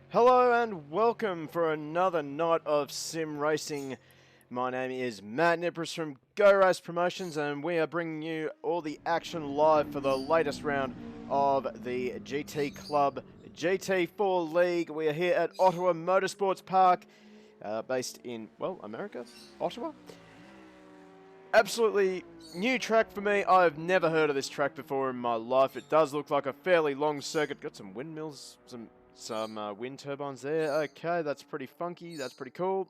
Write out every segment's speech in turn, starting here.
Hello and welcome for another night of sim racing. My name is Matt Nippers from Go Race Promotions, and we are bringing you all the action live for the latest round of the GT Club GT4 League. We are here at Ottawa Motorsports Park, based in, well, America? Ottawa? Absolutely new track for me. I've never heard of this track before in my life. It does look like a fairly long circuit. Got some windmills, some wind turbines there. Okay, that's pretty funky. That's pretty cool.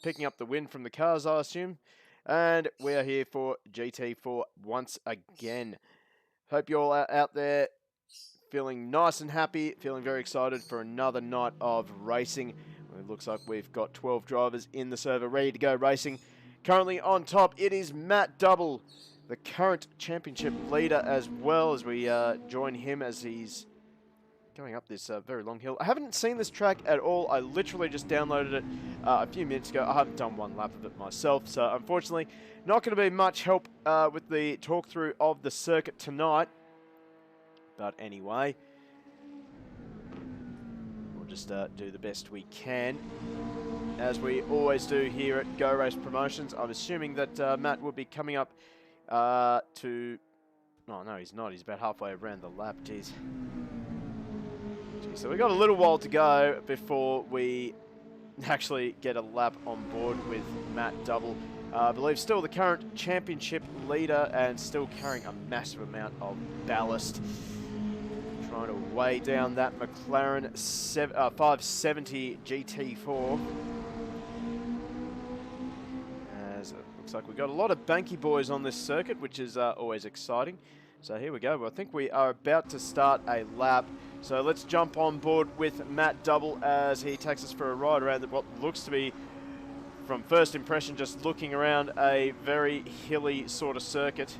Picking up the wind from the cars, I assume. And we are here for GT4 once again. Hope you all are out there feeling nice and happy, feeling very excited for another night of racing. It looks like we've got 12 drivers in the server ready to go racing. Currently on top, it is Matt Double, the current championship leader, as well, as we join him as he's going up this very long hill. I haven't seen this track at all. I literally just downloaded it a few minutes ago. I haven't done one lap of it myself, so unfortunately not going to be much help with the talk through of the circuit tonight. But anyway, we'll just do the best we can, as we always do here at Go Race Promotions. I'm assuming that Matt will be coming up to... Oh, no, he's not. He's about halfway around the lap. Jeez. So we've got a little while to go before we actually get a lap on board with Matt Double. I believe still the current championship leader and still carrying a massive amount of ballast. Trying to weigh down that McLaren 570 GT4. As it looks like we've got a lot of Banky boys on this circuit, which is always exciting. So here we go. Well, I think we are about to start a lap. So let's jump on board with Matt Double as he takes us for a ride around what looks to be, from first impression, just looking around, a very hilly sort of circuit.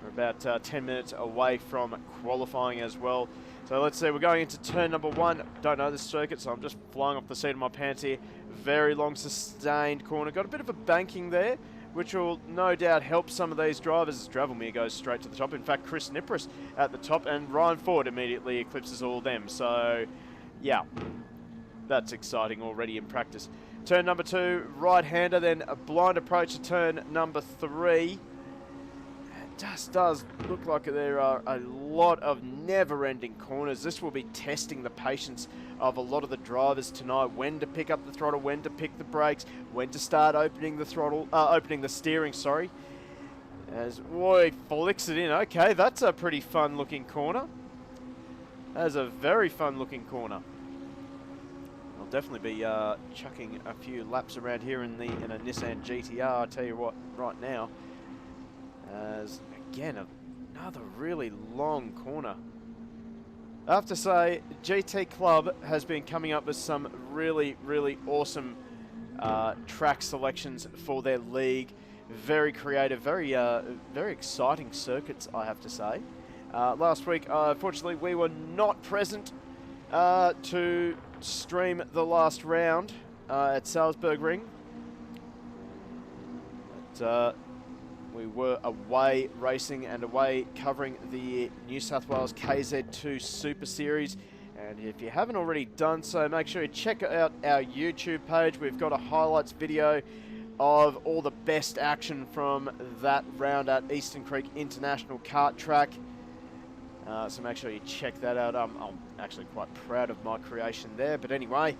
We're about 10 minutes away from qualifying as well. So let's see, we're going into turn number 1. Don't know this circuit, so I'm just flying off the seat of my pants here. Very long sustained corner. Got a bit of a banking there, which will no doubt help some of these drivers as Dravelmere goes straight to the top. In fact, Chris Nippers at the top, and Ryan Ford immediately eclipses all of them. So, yeah, that's exciting already in practice. Turn number 2, right-hander, then a blind approach to turn number 3. It just does look like there are a lot of never-ending corners. This will be testing the patience of a lot of the drivers tonight. When to pick up the throttle, when to pick the brakes, when to start opening the throttle, opening the steering, sorry. As Roy flicks it in. Okay, that's a pretty fun-looking corner. That is a very fun-looking corner. I'll definitely be chucking a few laps around here in a Nissan GTR. I'll tell you what, right now. As again, another really long corner. I have to say, GT Club has been coming up with some really, really awesome track selections for their league. Very creative, very exciting circuits, I have to say. Last week, unfortunately, we were not present to stream the last round at Salzburg Ring. But, we were away racing and away covering the New South Wales KZ2 Super Series. And if you haven't already done so, make sure you check out our YouTube page. We've got a highlights video of all the best action from that round at Eastern Creek International Kart Track. So make sure you check that out. I'm actually quite proud of my creation there. But anyway,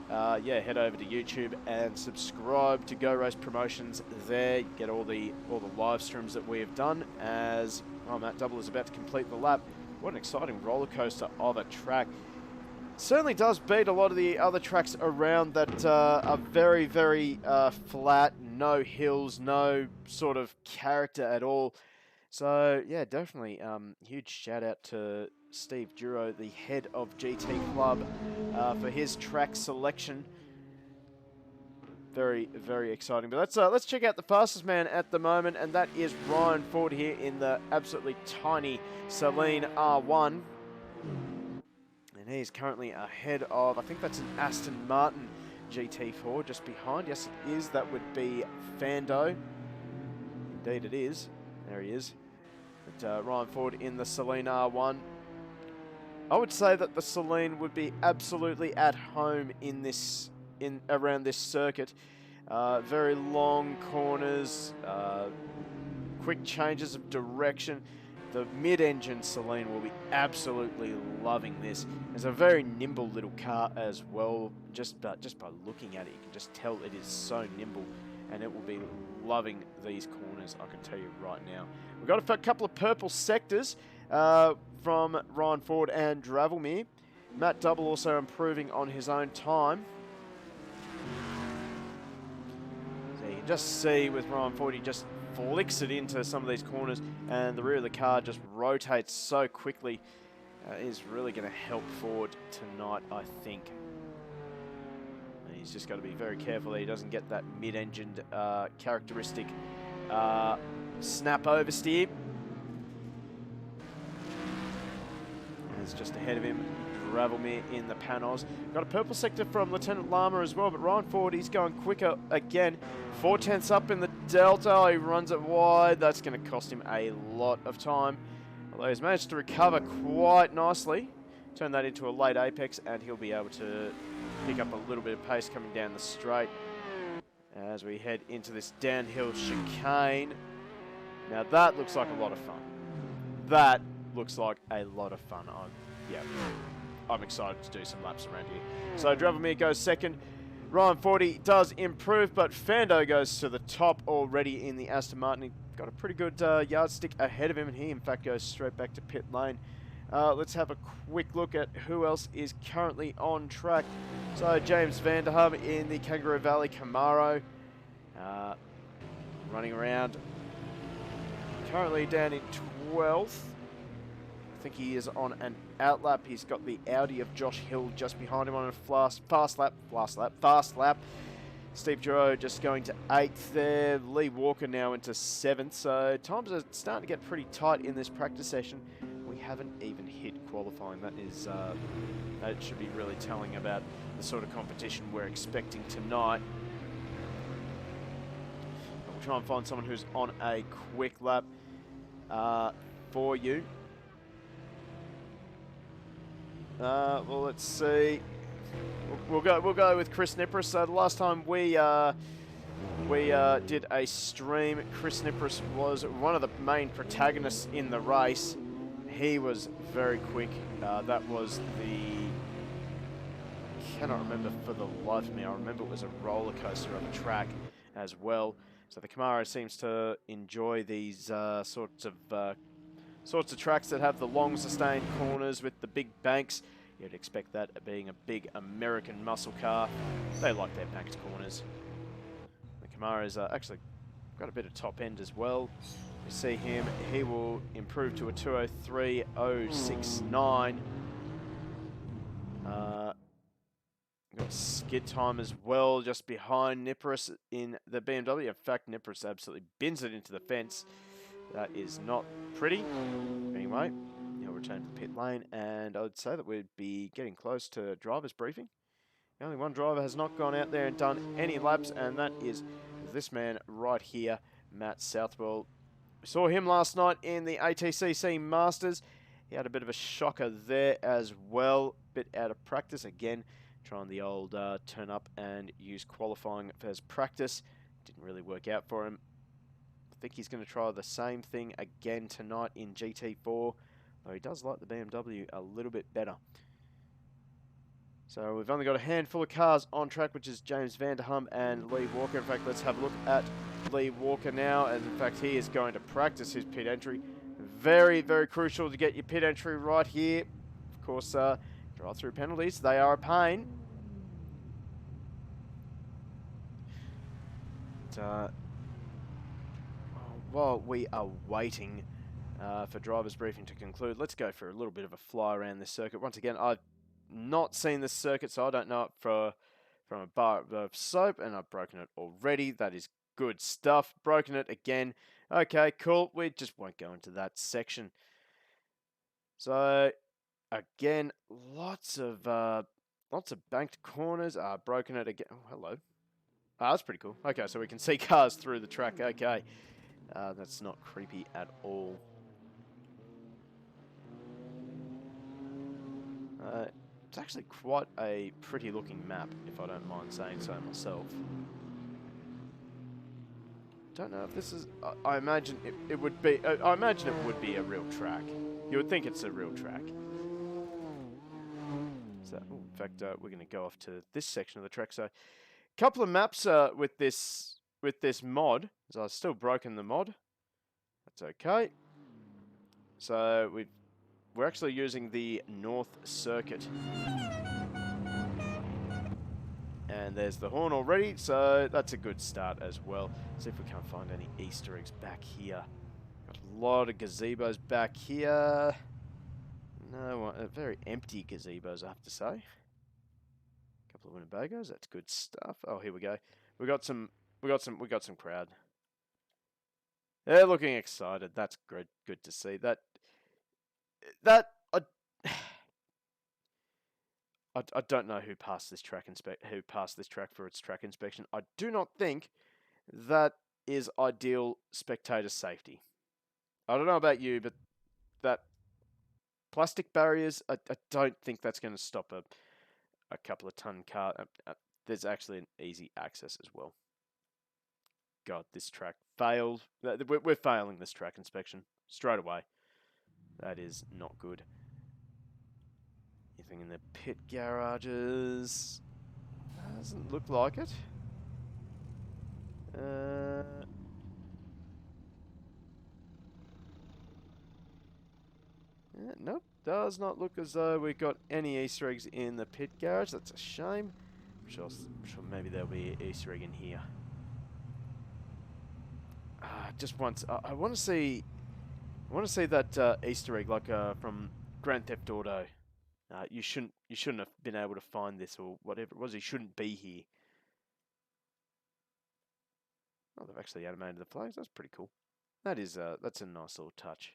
yeah, head over to YouTube and subscribe to Go Race Promotions there. You get all the live streams that we have done as Matt Double is about to complete the lap. What an exciting roller coaster of a track. Certainly does beat a lot of the other tracks around that are very, very flat, no hills, no sort of character at all. So yeah, definitely huge shout out to Steve Duro, the head of GT Club, for his track selection. Very, very exciting. But let's check out the fastest man at the moment, and that is Ryan Ford here in the absolutely tiny Saleen R1. And he's currently ahead of, I think that's an Aston Martin GT4 just behind. Yes, it is. That would be Fando. Indeed it is. There he is. But Ryan Ford in the Saleen R1. I would say that the Celine would be absolutely at home in this, around this circuit. Very long corners, quick changes of direction. The mid-engine Celine will be absolutely loving this. It's a very nimble little car as well. Just by looking at it, you can just tell it is so nimble, and it will be loving these corners, I can tell you right now. We've got a couple of purple sectors from Ryan Ford and Dravelmere. Matt Double also improving on his own time. So you can just see with Ryan Ford, he just flicks it into some of these corners, and the rear of the car just rotates so quickly. Is really going to help Ford tonight, I think. And he's just got to be very careful that he doesn't get that mid-engined characteristic snap oversteer. It's just ahead of him, Dravelmere in the Panos. Got a purple sector from Lieutenant Lama as well, but Ryan Ford, he's going quicker again. 4/10 up in the Delta, he runs it wide. That's going to cost him a lot of time. Although he's managed to recover quite nicely. Turn that into a late apex, and he'll be able to pick up a little bit of pace coming down the straight as we head into this downhill chicane. Now that looks like a lot of fun. That looks like a lot of fun. I'm excited to do some laps around here. So Dravelmere goes second. Ryan Fordy does improve, but Fando goes to the top already in the Aston Martin. He got a pretty good yardstick ahead of him, and he in fact goes straight back to pit lane. Let's have a quick look at who else is currently on track. So James Vanderham in the Kangaroo Valley Camaro, running around, currently down in 12th. I think he is on an outlap. He's got the Audi of Josh Hill just behind him on a fast lap. Steve Giroux just going to 8th there. Lee Walker now into 7th. So times are starting to get pretty tight in this practice session. We haven't even hit qualifying. That is that should be really telling about the sort of competition we're expecting tonight. We'll try and find someone who's on a quick lap for you. Well, let's see. We'll go with Chris Nipris. So the last time we did a stream, Chris Nipris was one of the main protagonists in the race. He was very quick. That was the... I cannot remember for the life of me. I remember it was a roller coaster of a track as well. So the Camaro seems to enjoy these sorts of tracks that have the long sustained corners with the big banks. You'd expect that being a big American muscle car. They like their banked corners. The Camaro's actually got a bit of top end as well. We see him, he will improve to a 203.069. Got skid time as well, just behind Nipris in the BMW. In fact, Nipris absolutely bins it into the fence. That is not pretty. Anyway, he'll return to the pit lane, and I would say that we'd be getting close to driver's briefing. Only one driver has not gone out there and done any laps, and that is this man right here, Matt Southwell. We saw him last night in the ATCC Masters. He had a bit of a shocker there as well. Bit out of practice again, trying the old turn up and use qualifying as practice. Didn't really work out for him. I think he's going to try the same thing again tonight in GT4, though he does like the BMW a little bit better. So we've only got a handful of cars on track, which is James Vanderham and Lee Walker. In fact, let's have a look at Lee Walker now. And in fact, he is going to practice his pit entry. Very, very crucial to get your pit entry right here. Of course, drive-through penalties, they are a pain. But, while we are waiting for driver's briefing to conclude, let's go for a little bit of a fly around this circuit. Once again, I've not seen this circuit, so I don't know it from a bar of soap, and I've broken it already. That is good stuff. Broken it again. Okay, cool. We just won't go into that section. So again, lots of banked corners. Broken it again. Oh, hello. That's pretty cool. Okay, so we can see cars through the track. Okay. That's not creepy at all. It's actually quite a pretty looking map, if I don't mind saying so myself. Don't know if this is. I imagine it would be. I imagine it would be a real track. You would think it's a real track. So, in fact, we're going to go off to this section of the track. So, a couple of maps with this mod. So I've still broken the mod. That's okay. So we're actually using the North Circuit. And there's the horn already, so that's a good start as well. See if we can't find any Easter eggs back here. Got a lot of gazebos back here. No, very empty gazebos, I have to say. A couple of Winnebagos, that's good stuff. Oh, here we go. We got some crowd. They're looking excited. That's good to see. I don't know who passed this track for its track inspection. I do not think that is ideal spectator safety. I don't know about you, but that plastic barriers, I don't think that's going to stop a couple of ton car. There's actually an easy access as well. God, this track failed. We're failing this track inspection straight away. That is not good. Anything in the pit garages? Doesn't look like it. Nope, does not look as though we've got any Easter eggs in the pit garage. That's a shame. I'm sure maybe there'll be an Easter egg in here. Just once, I want to see that Easter egg like from Grand Theft Auto. You shouldn't have been able to find this or whatever it was. You shouldn't be here. Oh, they've actually animated the flags. That's pretty cool. That's a nice little touch.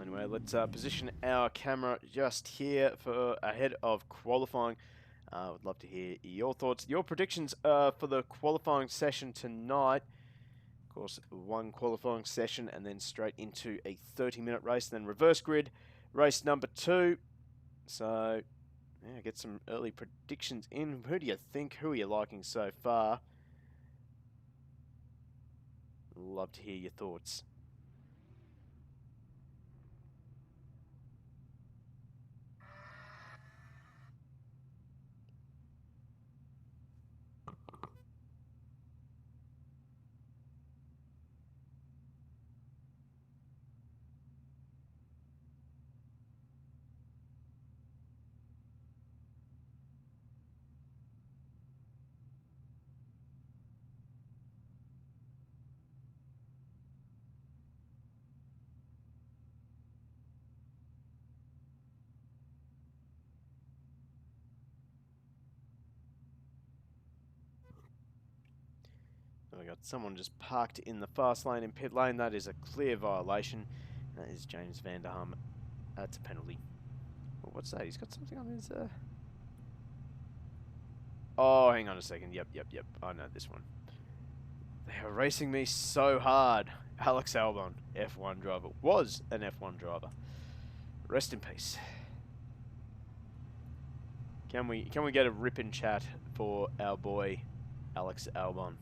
Anyway, let's position our camera just here for ahead of qualifying. I would love to hear your thoughts, your predictions for the qualifying session tonight. Of course, one qualifying session and then straight into a 30-minute race, then reverse grid, race number 2. So, yeah, get some early predictions in. Who do you think? Who are you liking so far? Love to hear your thoughts. We got someone just parked in the fast lane in pit lane. That is a clear violation. That is James Vanderham. That's a penalty. Oh, what's that? He's got something on his... Oh, hang on a second. Yep. I know this one. They are racing me so hard. Alex Albon, F1 driver. Was an F1 driver. Rest in peace. Can we get a rip in chat for our boy Alex Albon?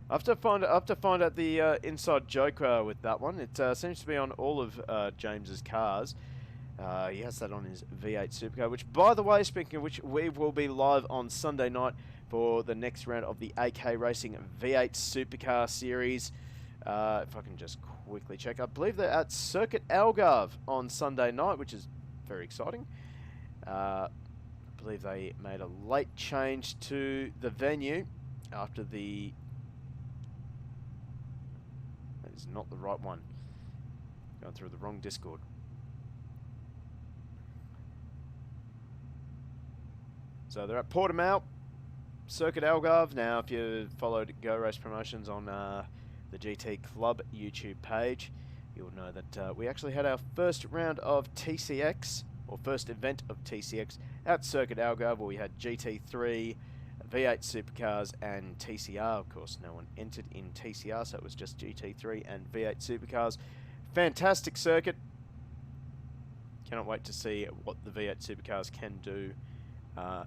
I have to find out the inside joke with that one. It seems to be on all of James's cars. He has that on his V8 Supercar, which, by the way, speaking of which, we will be live on Sunday night for the next round of the AK Racing V8 Supercar Series. If I can just quickly check. I believe they're at Circuit Algarve on Sunday night, which is very exciting. I believe they made a late change to the venue after the... That is not the right one. Going through the wrong Discord. So they're at Portimao, Circuit Algarve. Now, if you followed Go Race Promotions on the GT Club YouTube page, you'll know that we actually had our first round of TCX, or first event of TCX, at Circuit Algarve, where we had GT3, V8 Supercars, and TCR. Of course, no one entered in TCR, so it was just GT3 and V8 Supercars. Fantastic circuit. Cannot wait to see what the V8 Supercars can do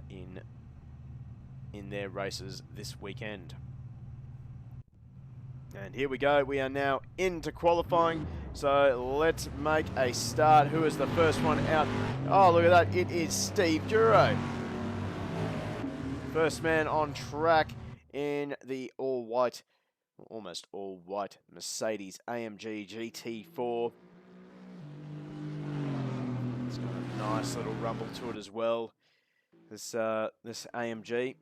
in their races this weekend. And here we go. We are now into qualifying. So let's make a start. Who is the first one out? Oh, look at that. It is Steve Duro. First man on track in the all-white, almost all-white Mercedes AMG GT4. It's got a nice little rumble to it as well. This AMG.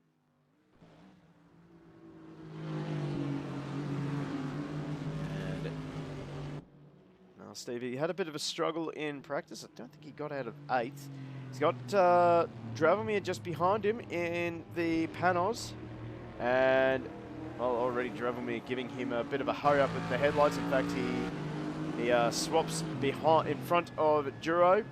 Stevie had a bit of a struggle in practice. I don't think he got out of 8th. He's got Dravomir just behind him in the Panos. And, well, already Dravomir giving him a bit of a hurry up with the headlights. In fact, he swaps in front of Duro. In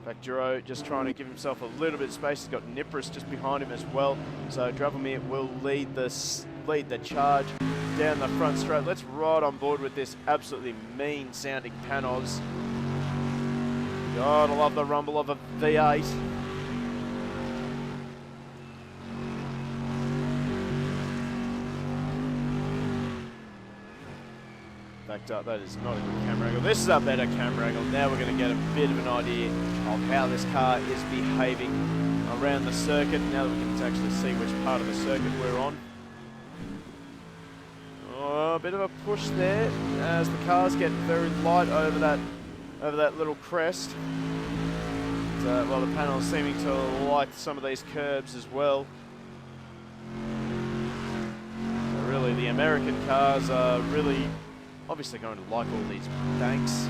fact, Duro just trying to give himself a little bit of space. He's got Nipris just behind him as well. So Dravomir will lead the charge down the front straight. Let's ride on board with this absolutely mean sounding Panos. God, I love the rumble of a V8. Backed up, that is not a good camera angle. This is a better camera angle. Now we're going to get a bit of an idea of how this car is behaving around the circuit. Now that we can actually see which part of the circuit we're on. A bit of a push there as the cars get very light over that little crest. Well, the panel is seeming to like some of these curbs as well. So really, the American cars are really obviously going to like all these banks.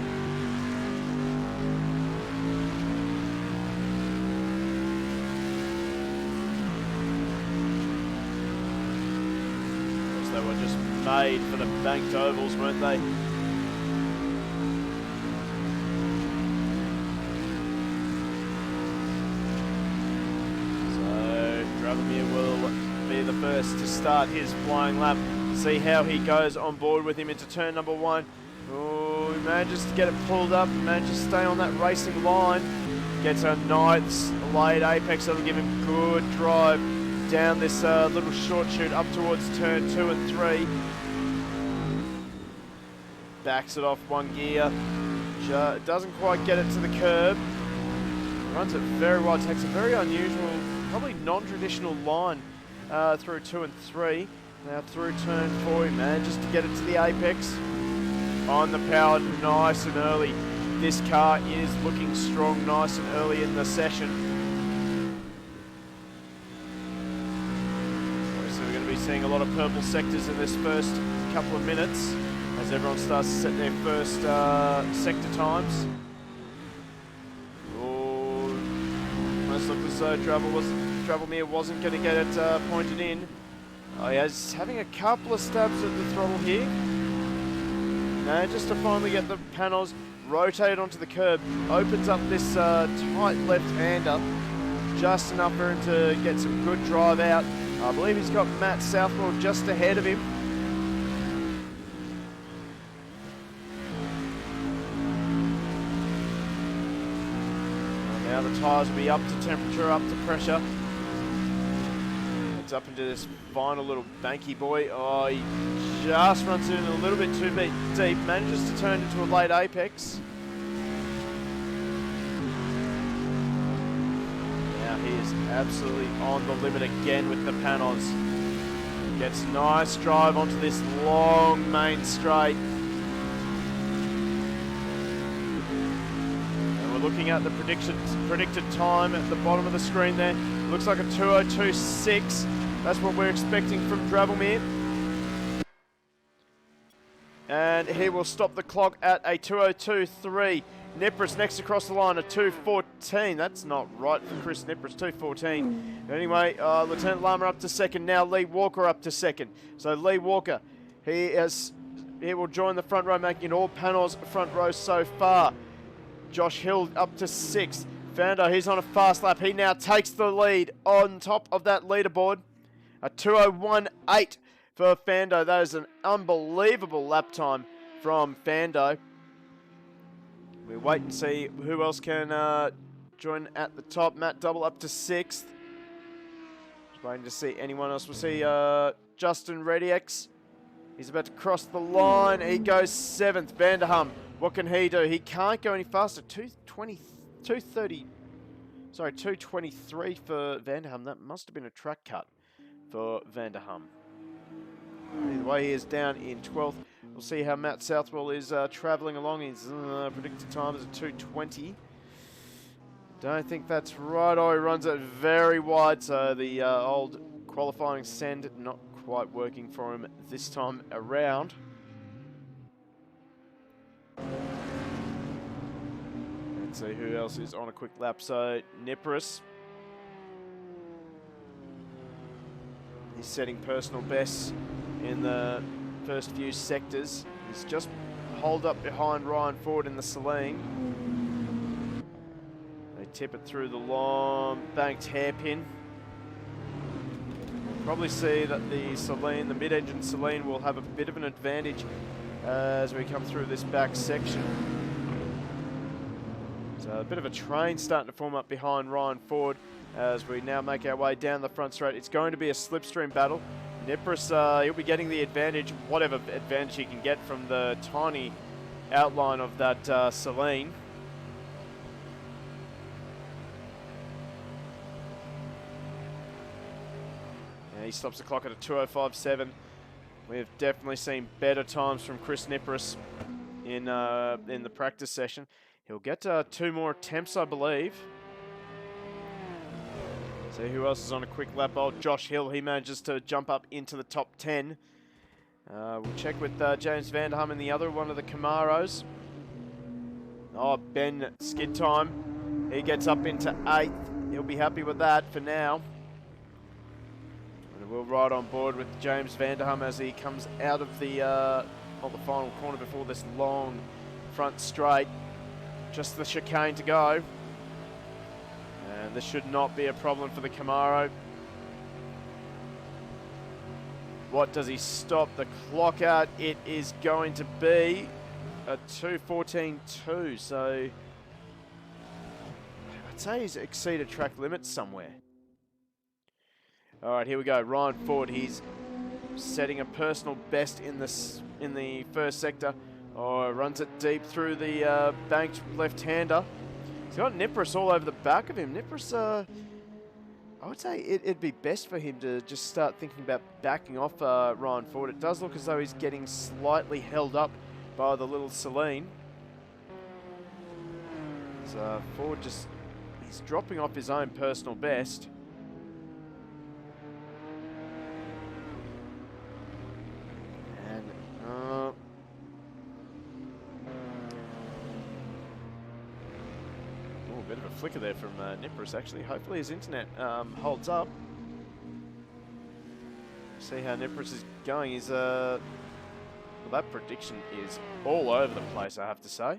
They were just made for the banked ovals, weren't they? So Dravomir will be the first to start his flying lap. See how he goes on board with him into turn number 1. Oh, he manages to get it pulled up, manages to stay on that racing line. Gets a nice late apex that'll give him good drive down this little short chute up towards turn 2 and 3. Backs it off one gear. Doesn't quite get it to the curb. Runs it very wide. Takes a very unusual, probably non-traditional line through 2 and 3. Now through turn 4, he manages to get it to the apex. On the power nice and early. This car is looking strong nice and early in the session. Seeing a lot of purple sectors in this first couple of minutes as everyone starts to set their first sector times. Oh, almost looked as though Dravomir wasn't going to get it pointed in. Oh, he's having a couple of stabs at the throttle here. Now just to finally get the panels rotated onto the curb, opens up this tight left-hander, just enough for him to get some good drive out. I believe he's got Matt Southwell just ahead of him. Now the tyres will be up to temperature, up to pressure. It's up into this final little banky boy. Oh, he just runs in a little bit too deep. Manages to turn into a late apex. He is absolutely on the limit again with the Panos. Gets nice drive onto this long main straight. And we're looking at the predicted time at the bottom of the screen there. Looks like a 2:02.6. That's what we're expecting from Dravomir. And he will stop the clock at a 2:02.3. Nipris next across the line, a 2:14. That's not right for Chris Nipris, 2:14. Anyway, Lieutenant Lama up to second. Now Lee Walker up to second. So Lee Walker, he has he will join the front row, making it all panels front row so far. Josh Hill up to 6th. Fando, he's on a fast lap. He now takes the lead on top of that leaderboard. A 2:01.8 for Fando. That is an unbelievable lap time from Fando. We wait and see who else can join at the top. Matt Double up to 6th. Just waiting to see anyone else. We'll see Justin Redix. He's about to cross the line. He goes 7th. Vanderham, what can he do? He can't go any faster. 223 for Vanderham. That must have been a track cut for Vanderham. Either way, he is down in 12th. We'll see how Matt Southwell is travelling along. His predicted time is a 2:20. Don't think that's right. Oh, he runs it very wide, so the old qualifying send not quite working for him this time around. Let's see who else is on a quick lap. So Nipris, he's setting personal bests in the first few sectors. He's just holed up behind Ryan Ford in the Saline. They tip it through the long banked hairpin. We'll probably see that the Saline, the mid-engine Saline, will have a bit of an advantage as we come through this back section. So a bit of a train starting to form up behind Ryan Ford as we now make our way down the front straight. It's going to be a slipstream battle. Nipris, he'll be getting the advantage, whatever advantage he can get from the tiny outline of that Saline. And he stops the clock at a 2:05.7. We've definitely seen better times from Chris Nipris in the practice session. He'll get 2 more attempts, I believe. See who else is on a quick lap. Oh, Josh Hill, he manages to jump up into the top 10. We'll check with James Vanderham in the other one of the Camaros. Oh, Ben skid time. He gets up into 8th. He'll be happy with that for now. And we'll ride on board with James Vanderham as he comes out of the final corner before this long front straight. Just the chicane to go. And this should not be a problem for the Camaro. What does he stop the clock at? It is going to be a 2:14.2. So I'd say he's exceeded track limits somewhere. All right, here we go. Ryan Ford, he's setting a personal best in the first sector. Oh, runs it deep through the banked left-hander. He's got Nipris all over the back of him. Nipris, I would say it'd be best for him to just start thinking about backing off Ryan Ford. It does look as though he's getting slightly held up by the little Saline. So Ford he's dropping off his own personal best. Bit of a flicker there from Nipris, actually. Hopefully his internet holds up. See how Nipris is going. He's well, that prediction is all over the place, I have to say.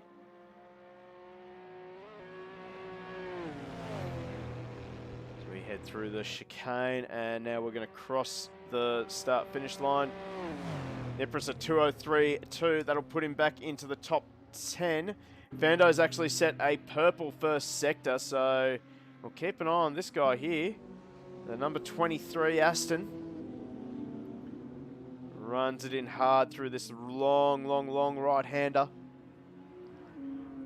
So we head through the chicane, and now we're going to cross the start-finish line. Nipris at 2:03.2. That'll put him back into the top 10. Vando's actually set a purple first sector, so we'll keep an eye on this guy here. The number 23 Aston runs it in hard through this long right-hander.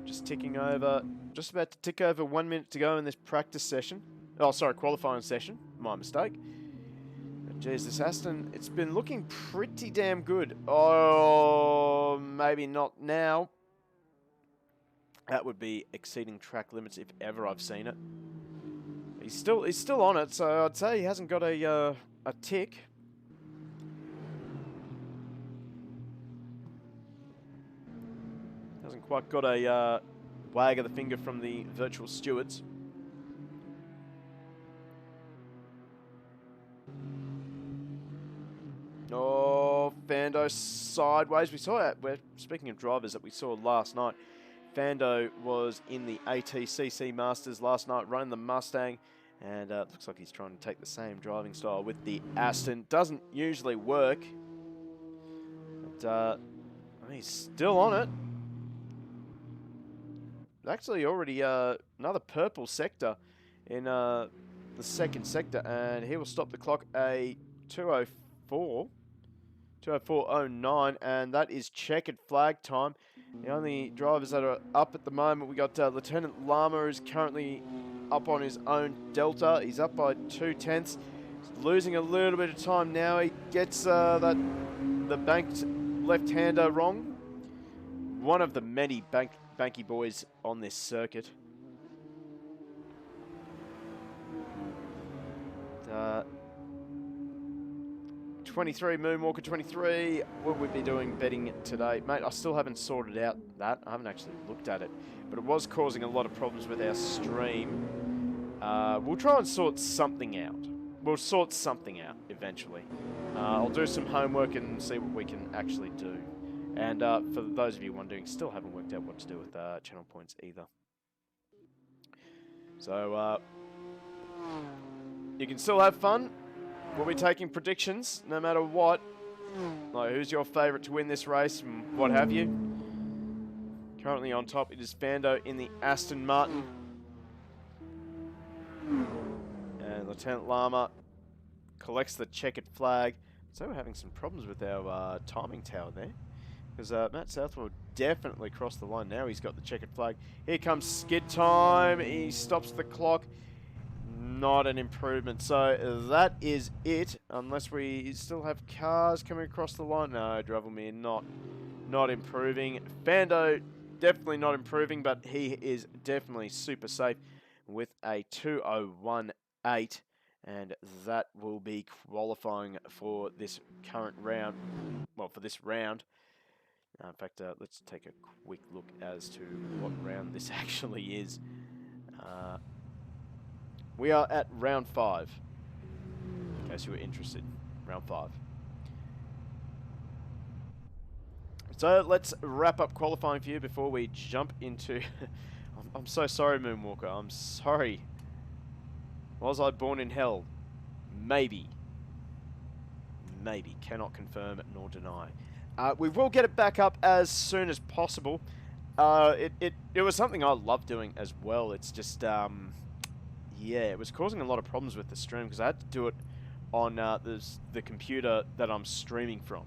Just ticking over, just about to tick over 1 minute to go in this practice session. Oh, sorry, qualifying session. My mistake. Geez, this Aston, it's been looking pretty damn good. Oh, maybe not now. That would be exceeding track limits if ever I've seen it. He's still on it, so I'd say he hasn't got a tick. Hasn't quite got a wag of the finger from the virtual stewards. Oh, Fando sideways. We saw that, speaking of drivers that we saw last night, Fando was in the ATCC Masters last night running the Mustang, and it looks like he's trying to take the same driving style with the Aston. Doesn't usually work, but he's still on it. Actually already another purple sector in the second sector, and he will stop the clock a 2:04:09, and that is checkered flag time. The only drivers that are up at the moment, we got Lieutenant Lama, who's currently up on his own delta. He's up by 2/10. He's losing a little bit of time now. He gets the banked left-hander wrong. One of the many banky boys on this circuit. 23, Moonwalker 23. What would we be doing betting today? Mate, I still haven't sorted out that. I haven't actually looked at it. But it was causing a lot of problems with our stream. We'll try and sort something out. We'll sort something out eventually. I'll do some homework and see what we can actually do. And for those of you wondering, still haven't worked out what to do with channel points either. So, you can still have fun. We'll be taking predictions no matter what. Like, who's your favourite to win this race and what have you. Currently on top, it is Fando in the Aston Martin. And Lieutenant Lama collects the checkered flag. So we're having some problems with our timing tower there. Because Matt Southwell definitely crossed the line. Now he's got the checkered flag. Here comes skid time. He stops the clock. Not an improvement. So that is it. Unless we still have cars coming across the line. No, Dravelmere not improving. Fando definitely not improving, but he is definitely super safe with a 2:01:8. And that will be qualifying for this current round. Well, for this round. In fact, let's take a quick look as to what round this actually is. We are at round 5, in case you were interested. Round 5. So let's wrap up qualifying for you before we jump into... I'm so sorry, Moonwalker. I'm sorry. Was I born in hell? Maybe. Maybe. Cannot confirm nor deny. We will get it back up as soon as possible. It was something I love doing as well. It's just, yeah, it was causing a lot of problems with the stream because I had to do it on the computer that I'm streaming from.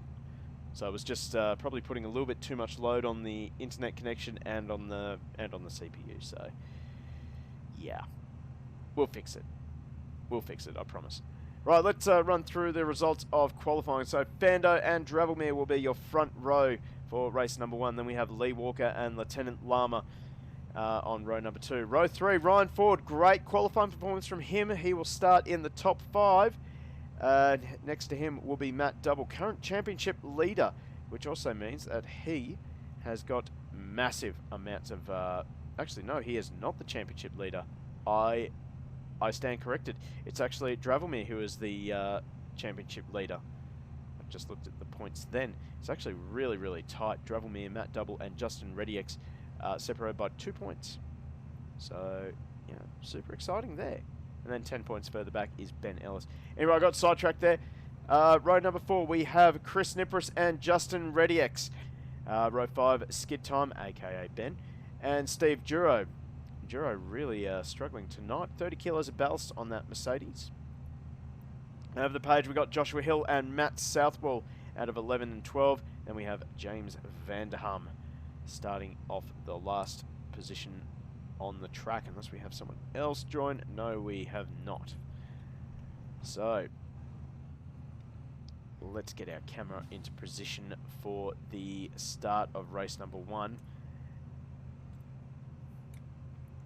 So it was just probably putting a little bit too much load on the internet connection and on the CPU. So yeah, we'll fix it. We'll fix it, I promise. Right, let's run through the results of qualifying. So Fando and Dravelmere will be your front row for race number 1. Then we have Lee Walker and Lieutenant Lama on row number 2. Row 3, Ryan Ford. Great qualifying performance from him. He will start in the top 5. Next to him will be Matt Double, current championship leader, which also means that he has got massive amounts of... actually, no, he is not the championship leader. I stand corrected. It's actually Dravelmere who is the championship leader. I just looked at the points then. It's actually really, really tight. Dravelmere, Matt Double, and Justin Rediex separated by 2 points. So, yeah, super exciting there. And then 10 points further back is Ben Ellis. Anyway, I got sidetracked there. Row number 4, we have Chris Nipris and Justin Rediex. Row 5, Skid Time, a.k.a. Ben, and Steve Duro. Duro really struggling tonight. 30 kilos of ballast on that Mercedes. Over the page, we got Joshua Hill and Matt Southwell out of 11 and 12. Then we have James Vanderham starting off the last position on the track, unless we have someone else join. No, we have not. So let's get our camera into position for the start of race number 1.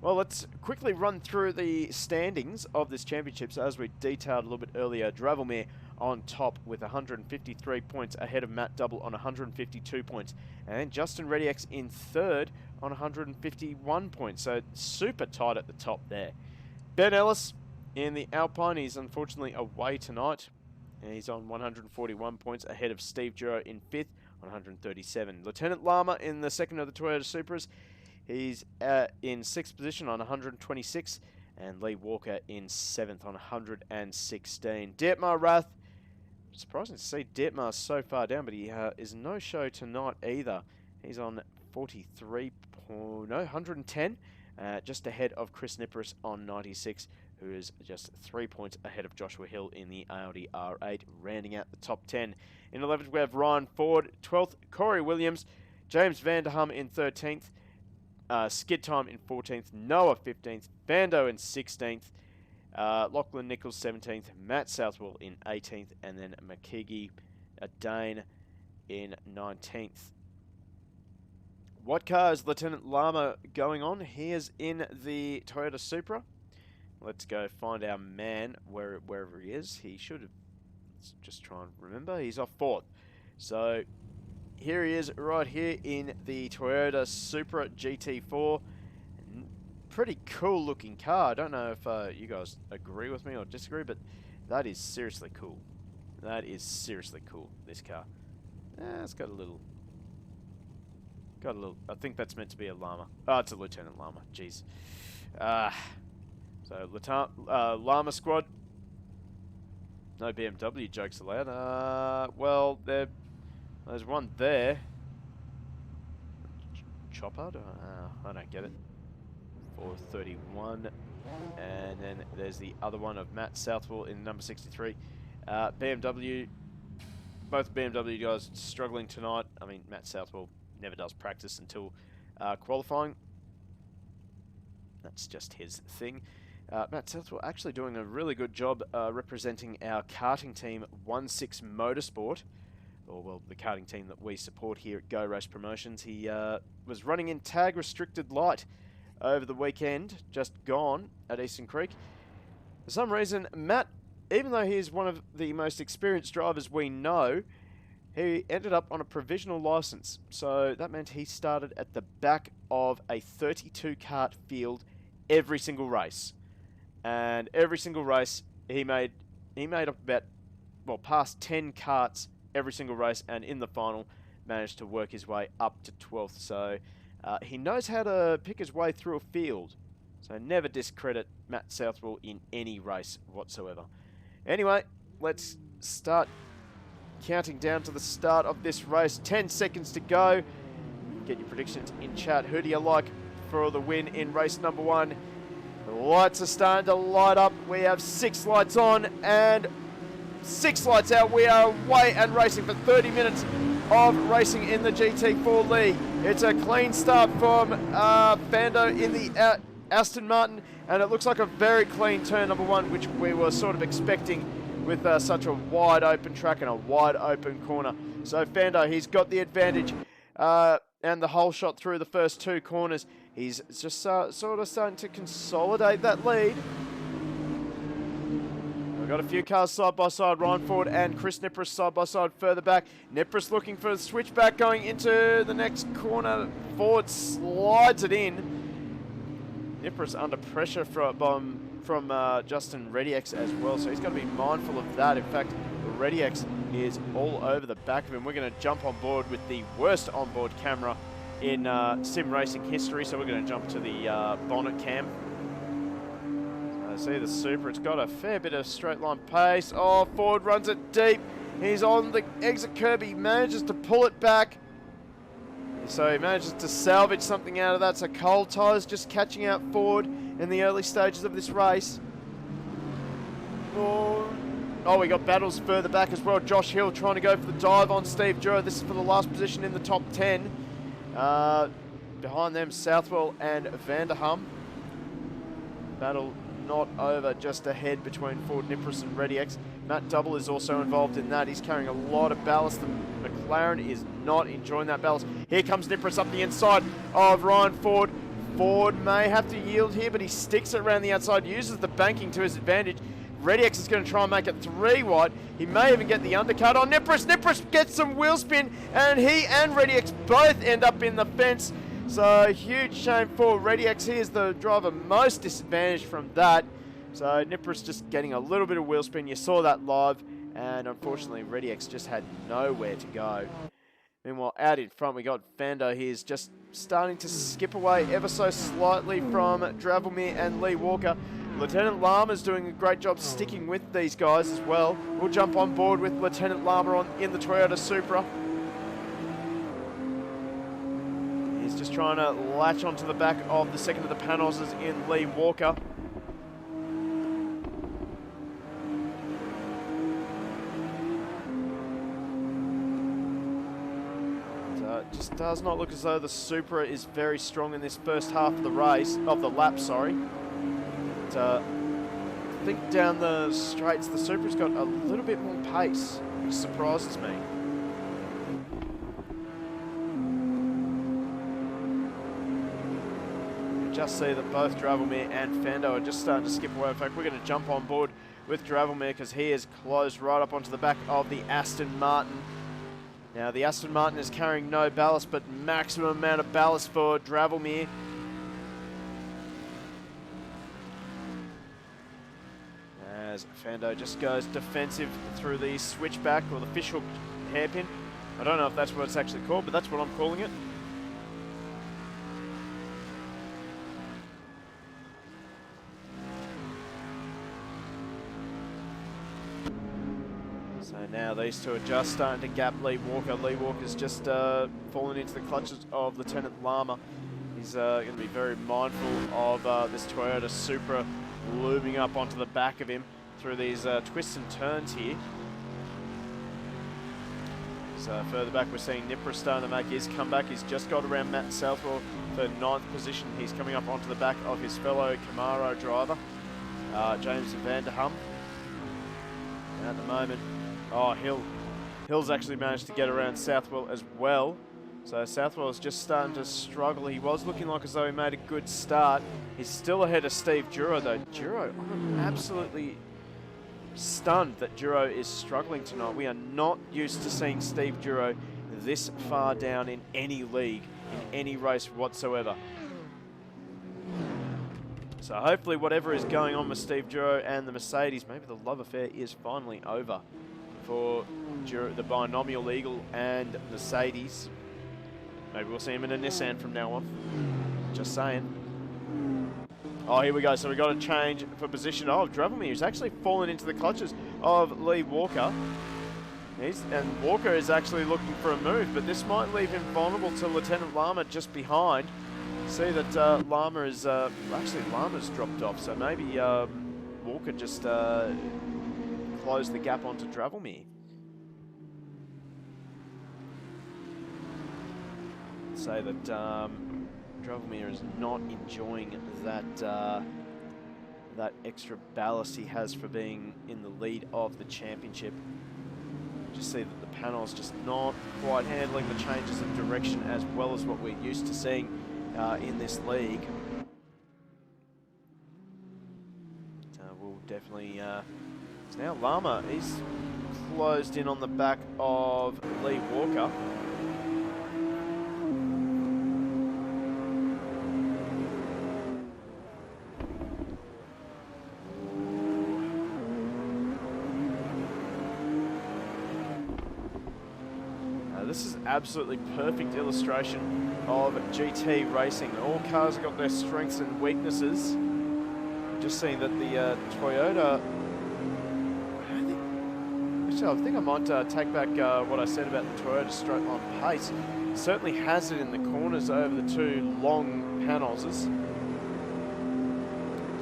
Well, let's quickly run through the standings of this championship. So as we detailed a little bit earlier, Dravelmere on top with 153 points ahead of Matt Double on 152 points. And then Justin Rediex in third on 151 points. So super tight at the top there. Ben Ellis in the Alpine. He's unfortunately away tonight. He's on 141 points, ahead of Steve Duro in 5th on 137. Lieutenant Lama in the second of the Toyota Supras. He's in 6th position on 126, and Lee Walker in 7th on 116. Dietmar Rath, surprising to see Dietmar so far down, but he is no show tonight either. He's on 110, just ahead of Chris Nipperis on 96, who is just 3 points ahead of Joshua Hill in the Audi R8, rounding out the top 10. In 11th, we have Ryan Ford, 12th, Corey Williams, James Vanderham in 13th, Skid Time in 14th, Noah 15th, Vando in 16th, Lachlan Nichols 17th, Matt Southwell in 18th, and then McKeague Dane in 19th. What car is Lieutenant Lama going on? He is in the Toyota Supra. Let's go find our man wherever he is. He should have, let's just try and remember, he's off 4th. So here he is right here in the Toyota Supra GT4. Pretty cool looking car. I don't know if you guys agree with me or disagree, but that is seriously cool. That is seriously cool, this car. It's got a little, I think that's meant to be a Llama. Oh, it's a Lieutenant Llama, jeez. So, Llama squad. No BMW jokes allowed. Well, there's one there. Chopper? I don't get it. 431. And then there's the other one of Matt Southwell in number 63. BMW. Both BMW guys struggling tonight. I mean, Matt Southwell never does practice until qualifying. That's just his thing. Matt Southwell actually doing a really good job representing our karting team 16 Motorsport, or well, the karting team that we support here at Go Race Promotions. He was running in tag restricted light over the weekend, just gone at Eastern Creek. For some reason, Matt, even though he is one of the most experienced drivers we know, he ended up on a provisional license. So that meant he started at the back of a 32 kart field every single race. And every single race, he made up about, well, past 10 karts every single race, and in the final managed to work his way up to 12th. So he knows how to pick his way through a field. So never discredit Matt Southwell in any race whatsoever. Anyway, let's start counting down to the start of this race. 10 seconds to go. Get your predictions in chat. Who do you like for the win in race number 1? The lights are starting to light up. We have 6 lights on and 6 lights out. We are away and racing for 30 minutes of racing in the GT4 league. It's a clean start from Fando in the Aston Martin, and it looks like a very clean turn number 1, which we were sort of expecting with such a wide open track and a wide open corner. So Fando, he's got the advantage and the whole shot through the first 2 corners. He's just sort of starting to consolidate that lead. We've got a few cars side by side. Ryan Ford and Chris Nipperis side by side further back. Nipperis looking for a switchback going into the next corner. Ford slides it in. Nipperis under pressure from Justin ReadyX as well, so he's got to be mindful of that. In fact, ReadyX is all over the back of him. We're going to jump on board with the worst onboard camera in sim racing history, so we're going to jump to the bonnet cam. See the Supra, it's got a fair bit of straight line pace. Oh, Ford runs it deep. He's on the exit curb. He manages to pull it back. So he manages to salvage something out of that. So cold tyres just catching out Ford in the early stages of this race. Oh, we got battles further back as well. Josh Hill trying to go for the dive on Steve Duro. This is for the last position in the top 10. Behind them, Southwell and Vanderham. Battle not over, just ahead between Ford, Nipperis and ReadyX. Matt Double is also involved in that. He's carrying a lot of ballast. The McLaren is not enjoying that ballast. Here comes Nipperis up the inside of Ryan Ford. Ford may have to yield here, but he sticks it around the outside, uses the banking to his advantage. ReadyX is going to try and make it 3 wide. He may even get the undercut on Nipperis. Nipperis gets some wheel spin, and he and ReadyX both end up in the fence. So, huge shame for ReadyX. He is the driver most disadvantaged from that. So, Nipperis just getting a little bit of wheel spin. You saw that live. and unfortunately ReadyX just had nowhere to go. Meanwhile, out in front, we got Fando. He's just starting to skip away ever so slightly from Dravelmere and Lee Walker. Lieutenant Lama's doing a great job sticking with these guys as well. We'll jump on board with Lieutenant Lama in the Toyota Supra. He's just trying to latch onto the back of the second of the panels as in Lee Walker. Just does not look as though the Supra is very strong in this first half of the race, of the lap, sorry. But, I think down the straights, the Supra's got a little bit more pace, which surprises me. You just see that both Dravelmere and Fando are just starting to skip away. In fact, we're going to jump on board with Dravelmere because he is closed right up onto the back of the Aston Martin. Now, the Aston Martin is carrying no ballast, but maximum amount of ballast for Dravelmere. As Fando just goes defensive through the switchback, or the fishhook hairpin. I don't know if that's what it's actually called, but that's what I'm calling it. So now these two are just starting to gap Lee Walker. Lee Walker's just fallen into the clutches of Lieutenant Lama. He's going to be very mindful of this Toyota Supra looming up onto the back of him through these twists and turns here. So further back we're seeing Nipra starting to make his comeback. He's just got around Matt Southwell for 9th position. He's coming up onto the back of his fellow Camaro driver, James Vanderham. And at the moment, oh, Hill's actually managed to get around Southwell as well. So Southwell's just starting to struggle. He was looking like as though he made a good start. He's still ahead of Steve Duro though. Duro, I'm absolutely stunned that Duro is struggling tonight. We are not used to seeing Steve Duro this far down in any league, in any race whatsoever. So hopefully whatever is going on with Steve Duro and the Mercedes, maybe the love affair is finally over for the Binomial Eagle and Mercedes. Maybe we'll see him in a Nissan from now on. Just saying. Oh, here we go. So we got a change for position of Dravelmere, who's actually fallen into the clutches of Lee Walker. And Walker is actually looking for a move, but this might leave him vulnerable to Lieutenant Lama just behind. See that Lama is... actually, Lama's dropped off, so maybe Walker just closed the gap onto Dravelmere. Say that Dravelmere is not enjoying that that extra ballast he has for being in the lead of the championship. Just see that the panel's just not quite handling the changes of direction as well as what we're used to seeing in this league. We'll definitely... so now Lama, he's closed in on the back of Lee Walker. This is absolutely perfect illustration of GT racing. All cars have got their strengths and weaknesses. Just seeing that the Toyota... I think I might take back what I said about the Toyota straight line pace. It certainly has it in the corners over the two long panels.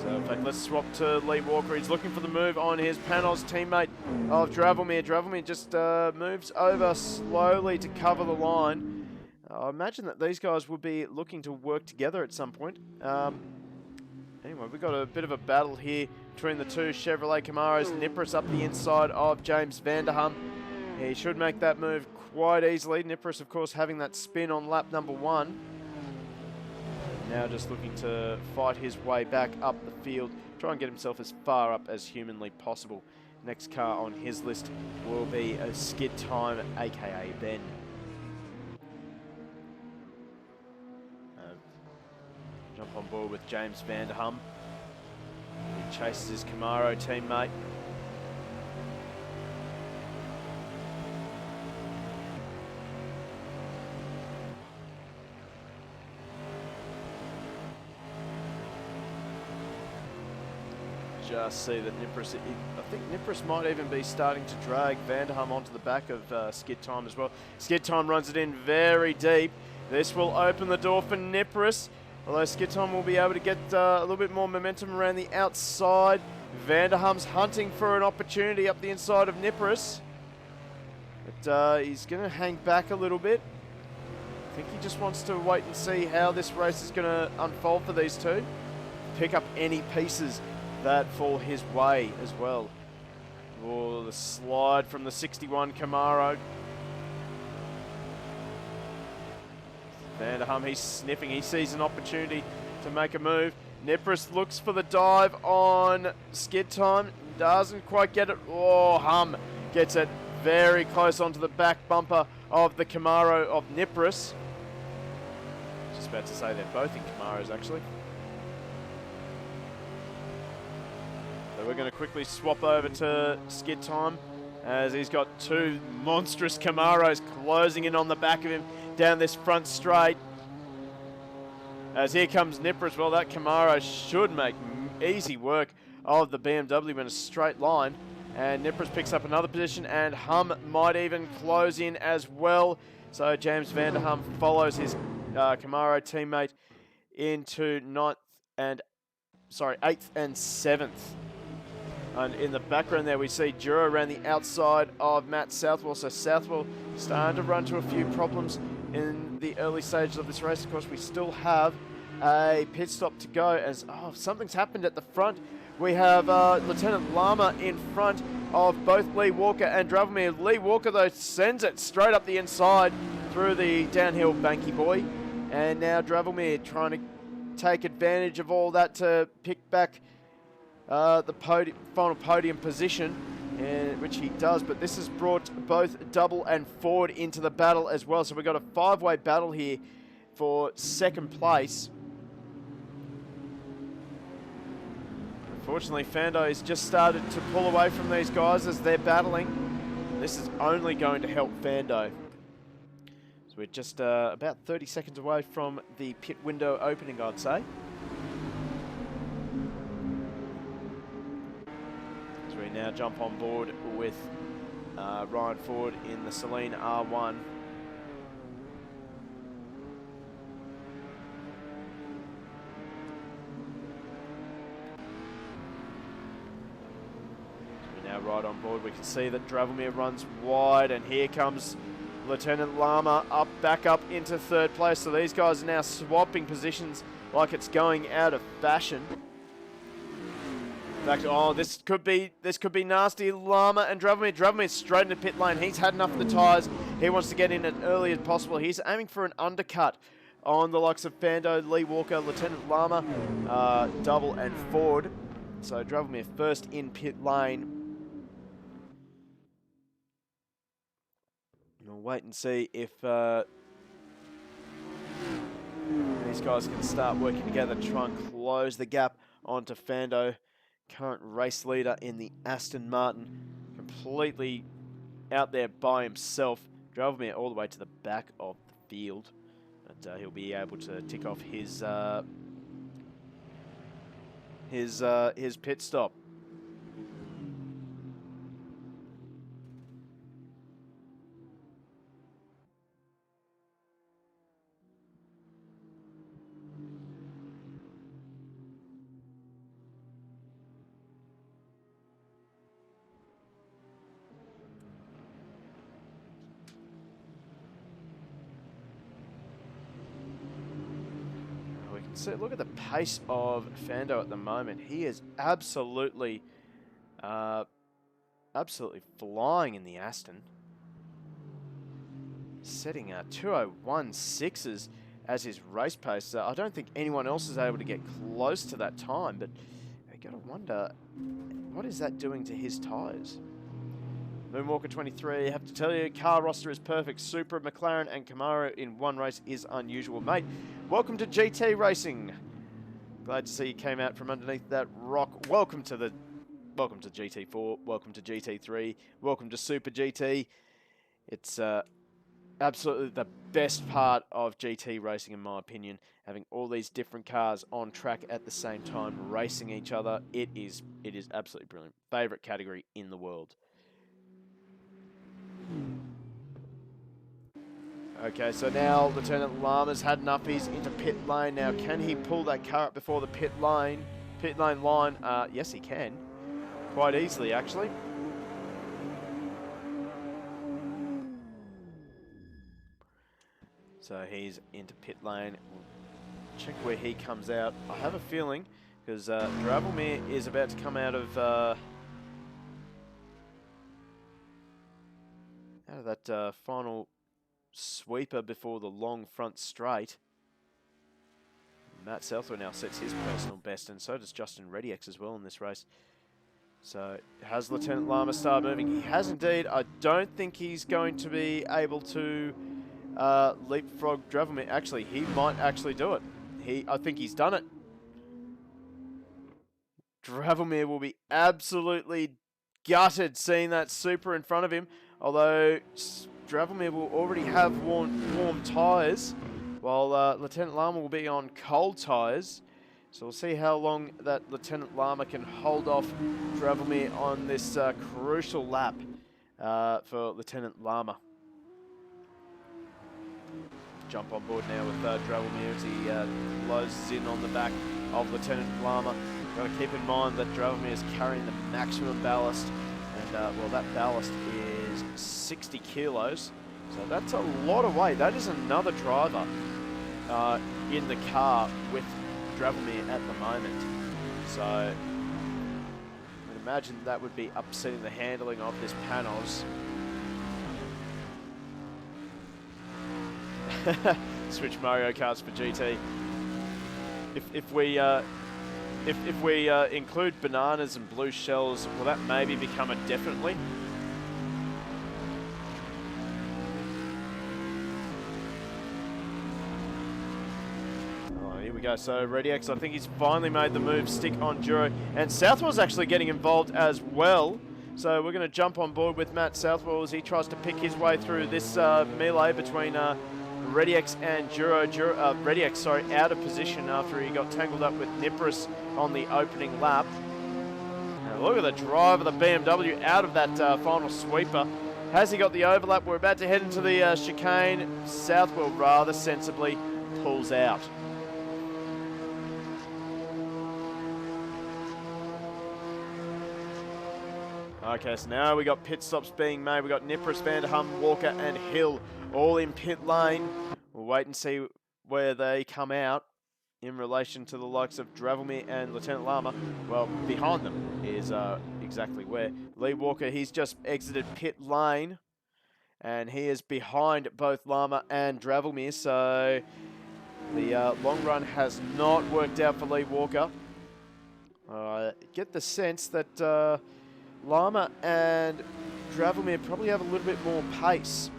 So in fact, let's swap to Lee Walker. He's looking for the move on his panels teammate of Dravelmere. Dravelmere just moves over slowly to cover the line. I imagine that these guys will be looking to work together at some point. Anyway, we've got a bit of a battle here between the two Chevrolet Camaros. Nipris up the inside of James Vanderham. He should make that move quite easily. Nipris, of course, having that spin on lap number 1. Now just looking to fight his way back up the field, try and get himself as far up as humanly possible. Next car on his list will be a Skid Time, aka Ben. Jump on board with James Vanderham. He chases his Camaro teammate. just see that Nippers, I think Nippers might even be starting to drag Vanderham onto the back of Skid Time as well. Skid Time runs it in very deep. This will open the door for Nippers, although Skid Time will be able to get a little bit more momentum around the outside. Vanderham's hunting for an opportunity up the inside of Nippers, but he's going to hang back a little bit. I think he just wants to wait and see how this race is going to unfold for these two. Pick up any pieces that fall his way as well. Oh, the slide from the 61 Camaro. Vanderham, he's sniffing. He sees an opportunity to make a move. Nippers looks for the dive on Skid Time. Doesn't quite get it. Oh, Hum gets it very close onto the back bumper of the Camaro of Nippers. Just about to say they're both in Camaros, actually. So we're going to quickly swap over to Skid Time, as he's got two monstrous Camaros closing in on the back of him down this front straight. As here comes Nippers. Well, that Camaro should make easy work of the BMW in a straight line. And Nippers picks up another position, and Hum might even close in as well. So James Vanderham follows his Camaro teammate into 8th and 7th. And in the background there we see Duro around the outside of Matt Southwell. So Southwell starting to run to a few problems in the early stages of this race. Of course, we still have a pit stop to go, as something's happened at the front. We have Lieutenant Lama in front of both Lee Walker and Dravomir. Lee Walker, though, sends it straight up the inside through the downhill banky boy. And now Dravomir trying to take advantage of all that to pick back the final podium position, which he does. But this has brought both Double and Ford into the battle as well. So we've got a five-way battle here for second place. Unfortunately, Fando has just started to pull away from these guys as they're battling. This is only going to help Fando. So we're just about 30 seconds away from the pit window opening, I'd say. So we now jump on board with Ryan Ford in the Celine R1. Now right on board, we can see that Dravomir runs wide, and here comes Lieutenant Lama back up into third place. So these guys are now swapping positions like it's going out of fashion. In fact, this could be nasty. Lama and Dravomir. Dravomir's straight into pit lane. He's had enough of the tyres. He wants to get in as early as possible. He's aiming for an undercut on the likes of Fando, Lee Walker, Lieutenant Lama, Double and Ford. So Dravomir first in pit lane. We'll wait and see if these guys can start working together to try and close the gap onto Fando, current race leader in the Aston Martin, completely out there by himself. Dravomir all the way to the back of the field, but he'll be able to tick off his pit stop. So look at the pace of Fando at the moment. He is absolutely flying in the Aston. Setting 2:01.6s as his race pace. I don't think anyone else is able to get close to that time, but I gotta wonder, what is that doing to his tyres? Moonwalker 23, I have to tell you, car roster is perfect. Supra, McLaren and Camaro in one race is unusual. Mate, welcome to GT Racing. Glad to see you came out from underneath that rock. Welcome to GT4, welcome to GT3, welcome to Super GT. It's absolutely the best part of GT racing, in my opinion. Having all these different cars on track at the same time, racing each other. It is absolutely brilliant. Favorite category in the world. Okay, so now Lieutenant Lama's had enough. He's into pit lane now. Can he pull that car up before the pit lane line? Yes, he can. Quite easily, actually. So he's into pit lane. We'll check where he comes out. I have a feeling, because Dravelmir is about to come out of that final sweeper before the long front straight. Matt Southwell now sets his personal best, and so does Justin Rediex as well in this race. So has Lieutenant Lama started moving? He has indeed. I don't think he's going to be able to leapfrog Dravelmir. Actually, he might actually do it. I think he's done it. Dravelmir will be absolutely gutted seeing that super in front of him, although Dravelmir will already have warm tyres, while Lieutenant Lama will be on cold tyres. So we'll see how long that Lieutenant Lama can hold off Dravelmir on this crucial lap for Lieutenant Lama. Jump on board now with Dravelmir as he closes in on the back of Lieutenant Lama. Got to keep in mind that Dravelmir is carrying the maximum ballast, and well, that ballast is 60 kilos, so that's a lot of weight. That is another driver in the car with Dravelmir at the moment. So I would imagine that would be upsetting the handling of this Panos. Switch Mario Karts for GT. If we include bananas and blue shells, will that maybe become a definitely? Oh, here we go. So Rediex, I think he's finally made the move, stick on Duro, and Southwell's actually getting involved as well. So we're going to jump on board with Matt Southwell as he tries to pick his way through this melee between Rediex and Duro. Rediex, sorry, out of position after he got tangled up with Nipris on the opening lap. Now look at the drive of the BMW out of that final sweeper. Has he got the overlap? We're about to head into the chicane. Southwell rather sensibly pulls out. Okay, so now we got pit stops being made. We got Nipris, Vanderham, Walker, and Hill all in pit lane. We'll wait and see where they come out in relation to the likes of Dravelmir and Lieutenant Lama. Well, behind them is exactly where. Lee Walker, he's just exited pit lane, and he is behind both Lama and Dravelmir, so the long run has not worked out for Lee Walker. I get the sense that Lama and Dravelmir probably have a little bit more pace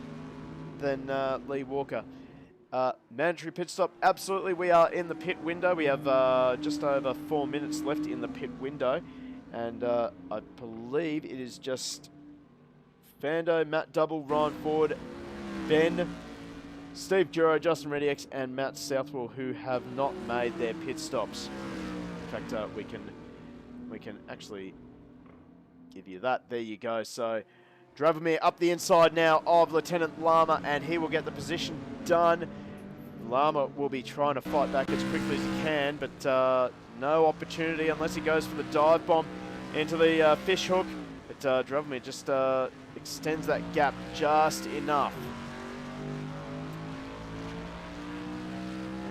than Lee Walker. Mandatory pit stop, absolutely. We are in the pit window. We have just over 4 minutes left in the pit window. And I believe it is just Fando, Matt Double, Ryan Ford, Ben, Steve Duro, Justin Rediex, and Matt Southwell who have not made their pit stops. In fact, we can actually give you that. There you go. So Dravelmir up the inside now of Lieutenant Lama, and he will get the position done. Lama will be trying to fight back as quickly as he can, but no opportunity unless he goes for the dive bomb into the fish hook. But Dravelmir just extends that gap just enough.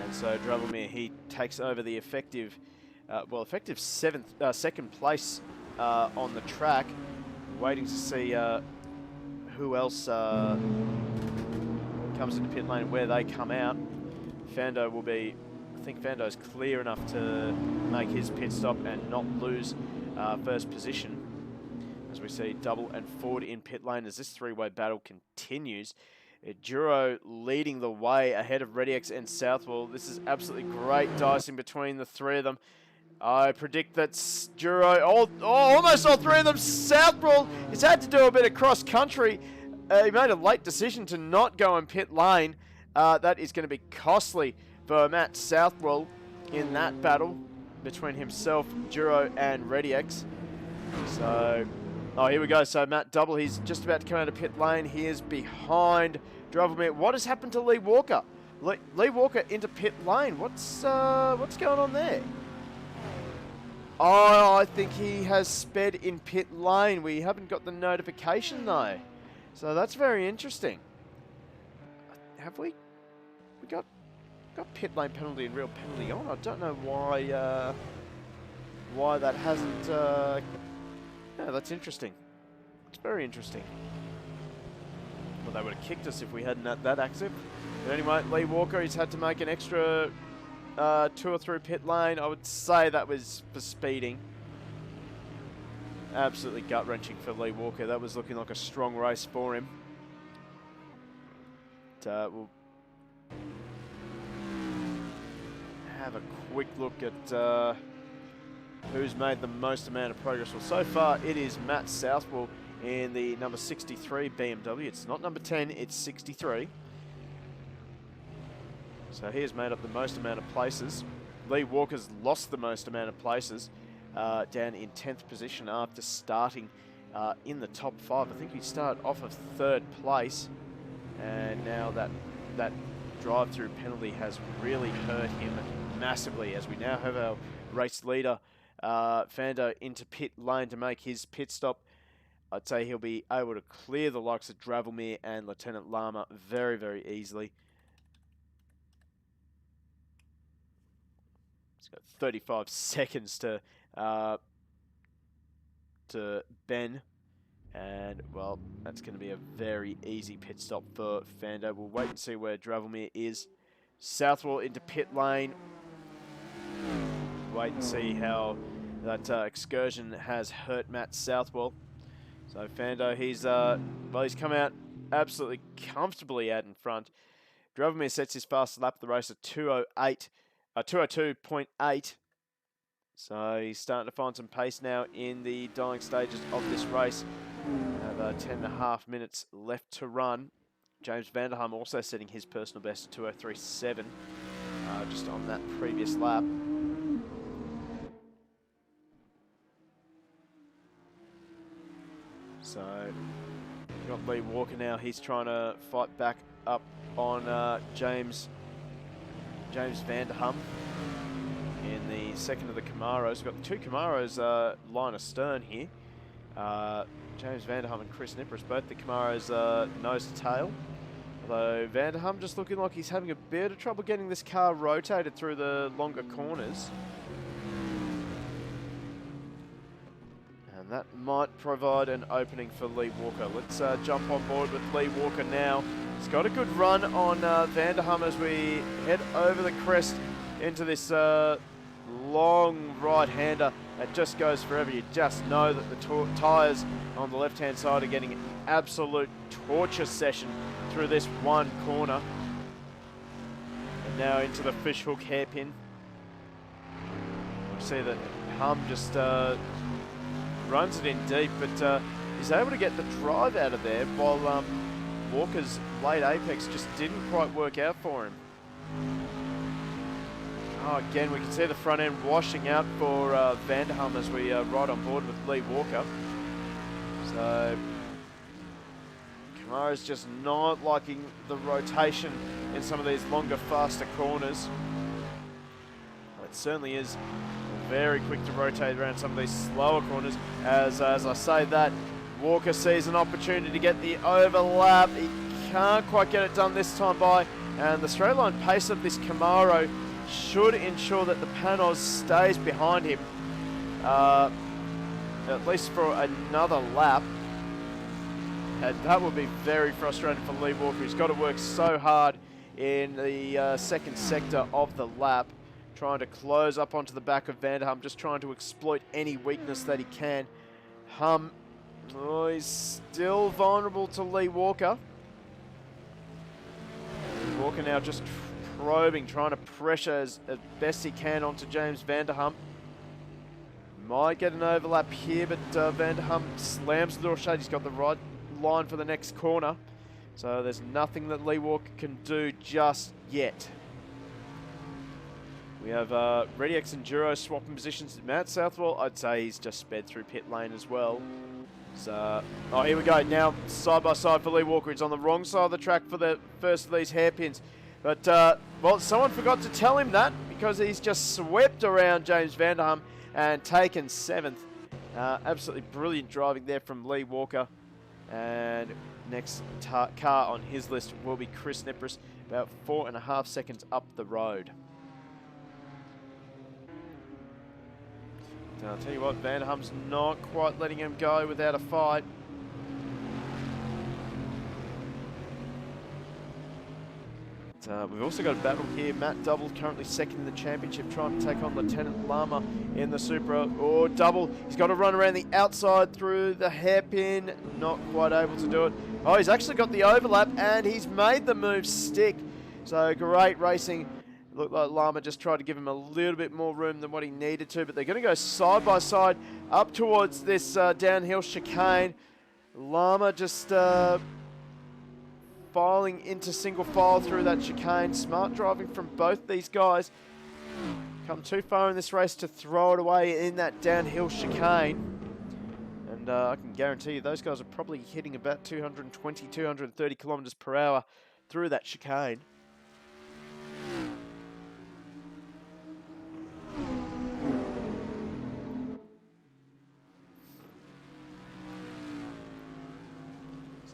And so Dravelmir, he takes over the effective second place on the track. Waiting to see who else comes into pit lane, where they come out. Fando will be, I think Fando's clear enough to make his pit stop and not lose first position. As we see Double and Ford in pit lane as this three-way battle continues. Duro leading the way ahead of Rediex and Southwell. This is absolutely great dicing between the three of them. I predict that Duro, almost all three of them. Southwell has had to do a bit of cross-country he made a late decision to not go in pit lane. That is going to be costly for Matt Southwell in that battle between himself, Duro, and ReadyX. So, oh, here we go. So Matt Double, he's just about to come out of pit lane. He is behind Drovelmere. What has happened to Lee Walker? Lee Walker into pit lane. What's going on there? Oh, I think he has sped in pit lane. We haven't got the notification though. So that's very interesting. Have we got pit lane penalty and real penalty on? I don't know why that hasn't. Yeah, that's interesting. It's very interesting. Well, they would have kicked us if we hadn't had that accident. But anyway, Lee Walker, he's had to make an extra tour through pit lane. I would say that was for speeding. Absolutely gut-wrenching for Lee Walker. That was looking like a strong race for him. But, we'll have a quick look at who's made the most amount of progress. Well, so far it is Matt Southwell in the number 63 BMW. It's not number 10, it's 63. So he has made up the most amount of places. Lee Walker's lost the most amount of places, down in 10th position after starting in the top 5. I think he started off of 3rd place, and now that drive-through penalty has really hurt him massively, as we now have our race leader, Fando, into pit lane to make his pit stop. I'd say he'll be able to clear the likes of Dravelmere and Lieutenant Lama very, very easily. He's got 35 seconds to Ben, and well, that's going to be a very easy pit stop for Fando. We'll wait and see where Dravelmere is. Southwell into pit lane. Wait and see how that excursion has hurt Matt Southwell. So Fando, he's come out absolutely comfortably out in front. Dravelmere sets his fastest lap of the race at 202.8. So he's starting to find some pace now in the dying stages of this race. We have 10.5 minutes left to run. James Vanderham also setting his personal best at 203.7, just on that previous lap. So we've got Lee Walker now. He's trying to fight back up on James Vanderham in the second of the Camaros. We've got the two Camaros line astern here. James Vanderham and Chris Nippers, both the Camaros nose to tail. Although Vanderham just looking like he's having a bit of trouble getting this car rotated through the longer corners. And that might provide an opening for Lee Walker. Let's jump on board with Lee Walker now. He's got a good run on Vanderham as we head over the crest into this long right-hander that just goes forever. You just know that the tyres on the left-hand side are getting an absolute torture session through this one corner. And now into the fishhook hairpin. We see that Hum just runs it in deep, but he's able to get the drive out of there, while Walker's late apex just didn't quite work out for him. Oh, again, we can see the front end washing out for Vanderham as we ride on board with Lee Walker. So Camara's just not liking the rotation in some of these longer, faster corners. It certainly is very quick to rotate around some of these slower corners. As I say that, Walker sees an opportunity to get the overlap. He can't quite get it done this time by, and the straight line pace of this Camaro should ensure that the Panos stays behind him, at least for another lap. And that will be very frustrating for Lee Walker. He's got to work so hard in the second sector of the lap, trying to close up onto the back of Vanderham, just trying to exploit any weakness that he can. Hum, oh, he's still vulnerable to Lee Walker. Walker now just probing, trying to pressure as best he can onto James Vanderham. Might get an overlap here, but Vanderham slams the door shut. He's got the right line for the next corner. So there's nothing that Lee Walker can do just yet. We have ReadyX and Duro swapping positions. Matt Southwell, I'd say he's just sped through pit lane as well. So, oh, here we go. Now, side by side for Lee Walker. He's on the wrong side of the track for the first of these hairpins. But, well, someone forgot to tell him that because he's just swept around James Vanderham and taken 7th. Absolutely brilliant driving there from Lee Walker. And next car on his list will be Chris Nipris, about 4.5 seconds up the road. I'll tell you what, Vanderham's not quite letting him go without a fight. We've also got a battle here. Matt Double currently second in the championship, trying to take on Lieutenant Lama in the Supra. Oh, Double, he's got to run around the outside through the hairpin. Not quite able to do it. Oh, he's actually got the overlap, and he's made the move stick. So great racing. Looked like Lama just tried to give him a little bit more room than what he needed to, but they're going to go side by side up towards this downhill chicane. Lama just filing into single file through that chicane. Smart driving from both these guys. Come too far in this race to throw it away in that downhill chicane. And I can guarantee you those guys are probably hitting about 220, 230 kilometers per hour through that chicane.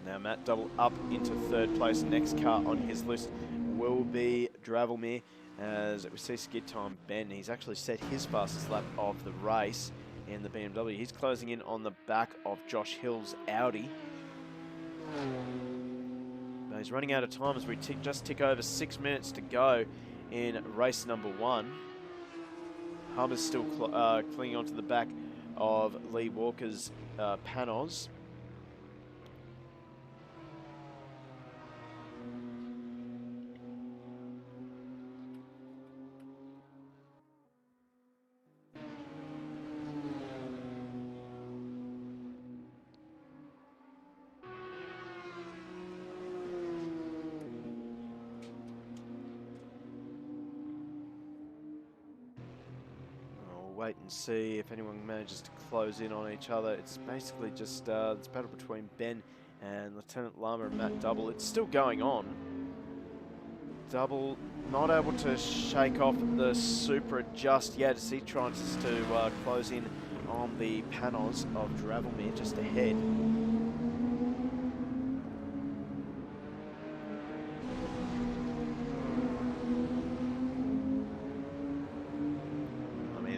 Now Matt Double up into 3rd place. Next car on his list will be Dravelmere. As we see skid time Ben, he's actually set his fastest lap of the race in the BMW. He's closing in on the back of Josh Hill's Audi. But he's running out of time as we just tick over 6 minutes to go in race number 1. Hummer's still clinging onto the back of Lee Walker's Panos. Wait and see if anyone manages to close in on each other. It's basically just this battle between Ben and Lieutenant Lama and Matt Double. It's still going on. Double not able to shake off the Supra just yet as he tries to close in on the Panos of Dravelmere just ahead.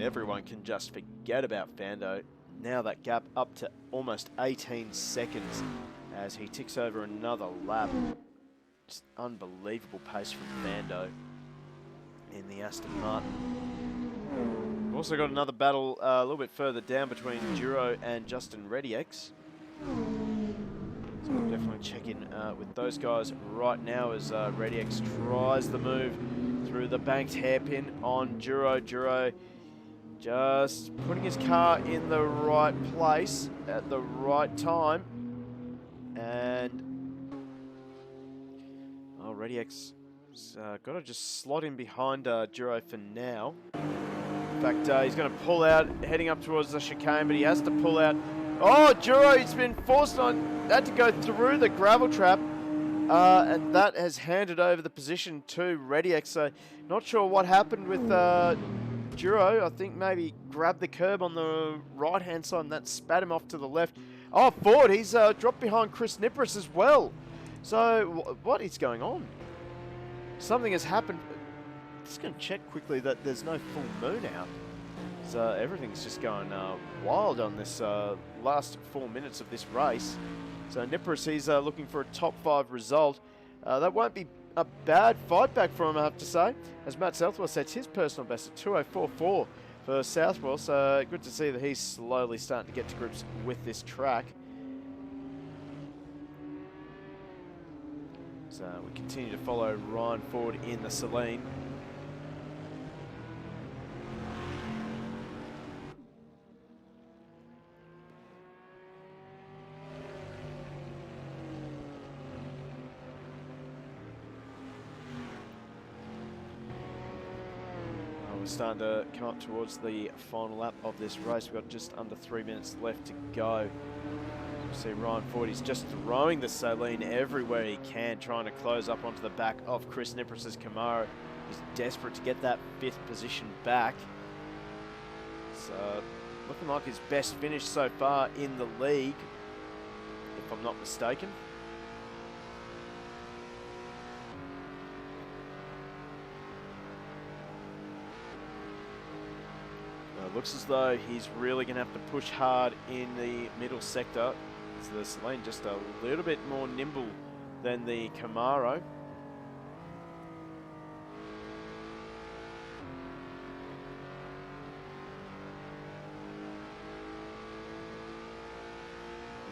Everyone can just forget about Fando. Now that gap up to almost 18 seconds as he ticks over another lap. Just unbelievable pace from Fando in the Aston Martin. We've also got another battle a little bit further down between Duro and Justin ReadyX. So we'll definitely check in with those guys right now as ReadyX tries the move through the banked hairpin on Duro. Duro just putting his car in the right place at the right time. And ReadyX got to just slot in behind Duro for now. In fact, he's going to pull out, heading up towards the chicane, but he has to pull out. Oh, Duro, he's been forced on, had to go through the gravel trap. And that has handed over the position to ReadyX. So not sure what happened with Duro. I think maybe grabbed the curb on the right-hand side and that spat him off to the left. Oh, Ford, he's dropped behind Chris Nipris as well. So what is going on? Something has happened. Just going to check quickly that there's no full moon out. So everything's just going wild on this last 4 minutes of this race. So Nipris, he's looking for a top 5 result. That won't be a bad fight back for him, I have to say, as Matt Southwell sets his personal best at 2:04.4 for Southwell. So good to see that he's slowly starting to get to grips with this track. So we continue to follow Ryan Ford in the Saline. We're starting to come up towards the final lap of this race. We've got just under 3 minutes left to go. You see Ryan Ford, he's just throwing the saline everywhere he can, trying to close up onto the back of Chris Nipras's Camaro. He's desperate to get that 5th position back. So, looking like his best finish so far in the league, if I'm not mistaken. It looks as though he's really going to have to push hard in the middle sector. So the Celine just a little bit more nimble than the Camaro.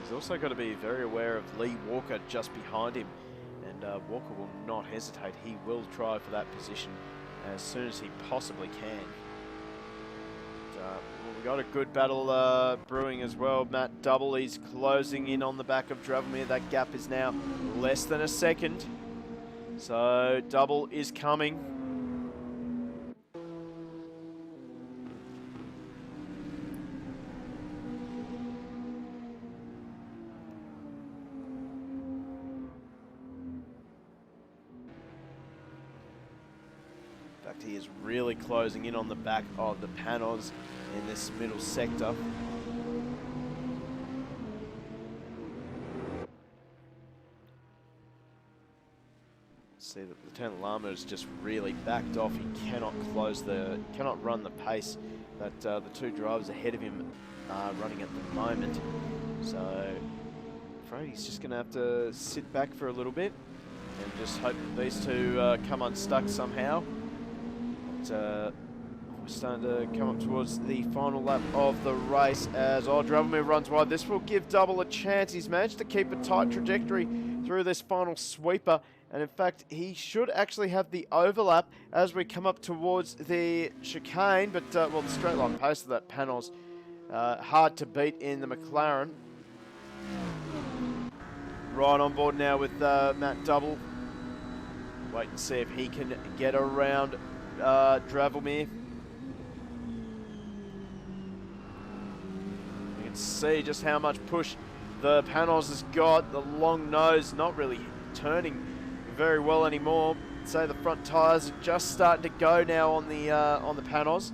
He's also got to be very aware of Lee Walker just behind him. And Walker will not hesitate. He will try for that position as soon as he possibly can. We've got a good battle brewing as well. Matt Double, he's closing in on the back of Dravomir. That gap is now less than a second. So Double is coming. In fact, he is really closing in on the back of the Panos in this middle sector. See that Lieutenant Lama is just really backed off. He cannot run the pace that the two drivers ahead of him are running at the moment. So I'm afraid he's just going to have to sit back for a little bit and just hope that these two come unstuck somehow. But, we're starting to come up towards the final lap of the race as Dravomir runs wide. This will give Double a chance. He's managed to keep a tight trajectory through this final sweeper. And in fact, he should actually have the overlap as we come up towards the chicane. But, well, the straight line pace of that Panos, hard to beat in the McLaren. Right on board now with Matt Double. Wait and see if he can get around Dravomir. You can see just how much push the Panos has got. The long nose not really turning very well anymore. So the front tyres are just starting to go now on the Panos.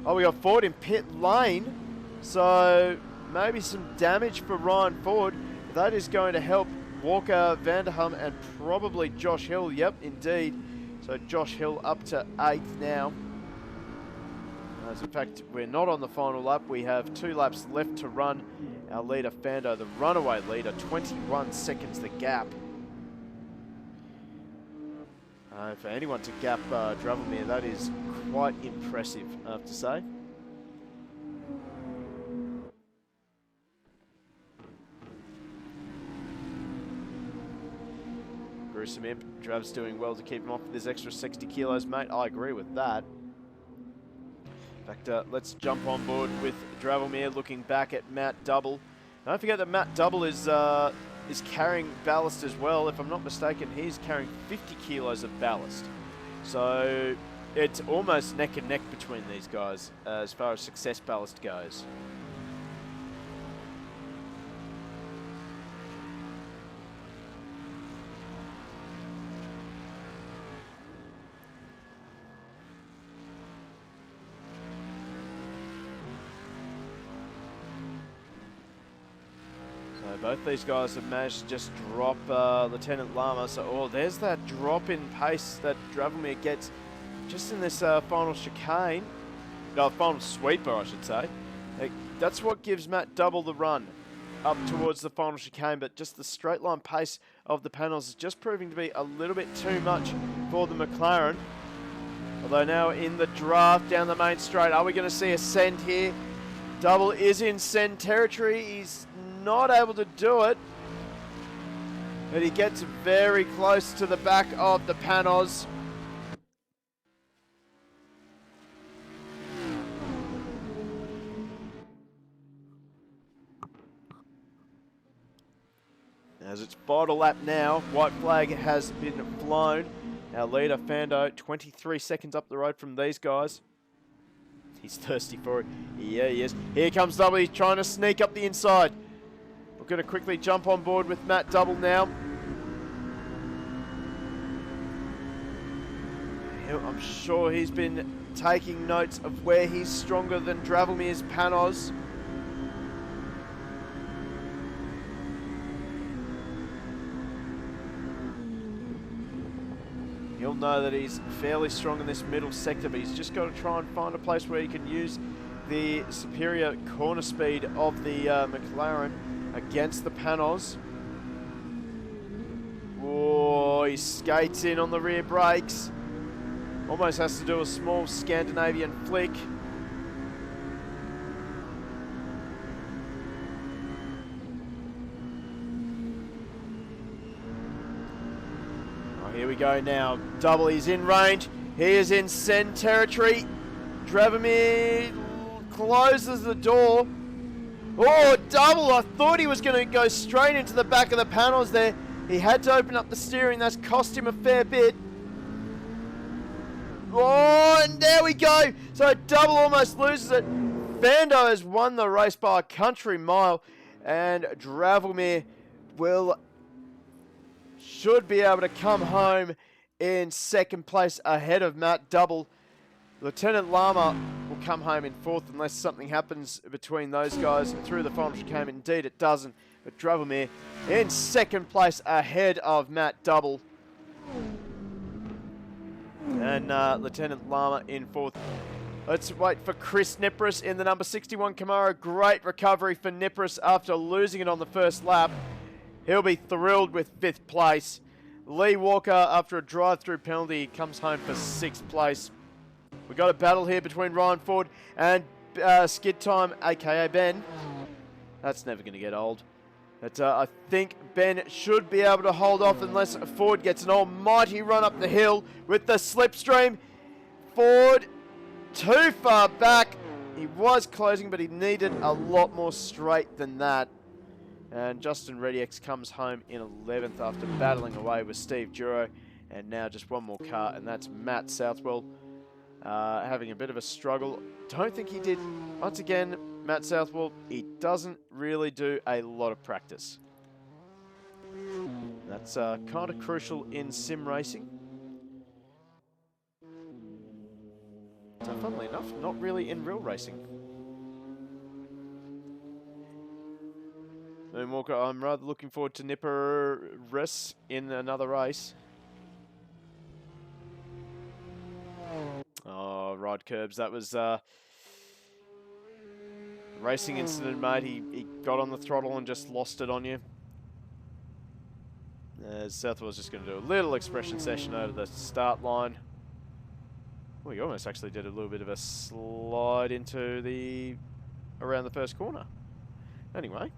Oh, we got Ford in pit lane, so maybe some damage for Ryan Ford. That is going to help Walker, Vanderham, and probably Josh Hill. Yep, indeed. So Josh Hill up to 8th now. As in fact, we're not on the final lap. We have 2 laps left to run. Our leader, Fando, the runaway leader, 21 seconds the gap. For anyone to gap Dravomir, that is quite impressive, I have to say. Gruesome Imp, Drav's doing well to keep him off with his extra 60 kilos, mate. I agree with that. In fact, let's jump on board with Dravomir, looking back at Matt Double. Don't forget that Matt Double is carrying ballast as well. If I'm not mistaken, he's carrying 50 kilos of ballast. So it's almost neck and neck between these guys as far as success ballast goes. Both these guys have managed to just drop Lieutenant Lama. So, oh, there's that drop in pace that Dravomir gets just in this final chicane. No, final sweeper, I should say. That's what gives Matt Double the run up towards the final chicane. But just the straight line pace of the panels is just proving to be a little bit too much for the McLaren. Although now in the draft down the main straight, are we going to see a send here? Double is in send territory. He's not able to do it, but he gets very close to the back of the Panos. As it's bottle lap now, white flag has been flown. Our leader, Fando, 23 seconds up the road from these guys. He's thirsty for it. Yeah, he is. Here comes Double. He's trying to sneak up the inside. We're going to quickly jump on board with Matt Double now. I'm sure he's been taking notes of where he's stronger than Dravelmir's Panos. He'll know that he's fairly strong in this middle sector, but he's just got to try and find a place where he can use the superior corner speed of the McLaren against the Panos. Oh, he skates in on the rear brakes. Almost has to do a small Scandinavian flick. Oh, here we go now. Double, he's in range. He is in send territory. Dravelmir closes the door. Oh, Double, I thought he was going to go straight into the back of the panels there. He had to open up the steering. That's cost him a fair bit. Oh, and there we go. So Double almost loses it. Vando has won the race by a country mile, and Dravelmir should be able to come home in second place ahead of Matt Double. Lieutenant Lama will come home in fourth unless something happens between those guys through the final chicane. Indeed, it doesn't. But Dravelmir in second place ahead of Matt Double. And Lieutenant Lama in fourth. Let's wait for Chris Nipris in the number 61 Camaro. Great recovery for Nipris after losing it on the first lap. He'll be thrilled with fifth place. Lee Walker, after a drive-through penalty, comes home for sixth place. We've got a battle here between Ryan Ford and Skid Time, aka Ben. That's never going to get old. But I think Ben should be able to hold off unless Ford gets an almighty run up the hill with the slipstream. Ford too far back. He was closing, but he needed a lot more straight than that. And Justin Rediex comes home in 11th after battling away with Steve Duro. And now just one more car, and that's Matt Southwell having a bit of a struggle. Don't think he did. Once again, Matt Southwell, he doesn't really do a lot of practice. That's kind of crucial in sim racing. So funnily enough, not really in real racing. Moonwalker, I'm rather looking forward to Nipris in another race. Oh, ride curbs. That was racing incident, mate. He got on the throttle and just lost it on you. Southwell's just going to do a little expression session over the start line. Well, he almost actually did a little bit of a slide into around the first corner. Anyway,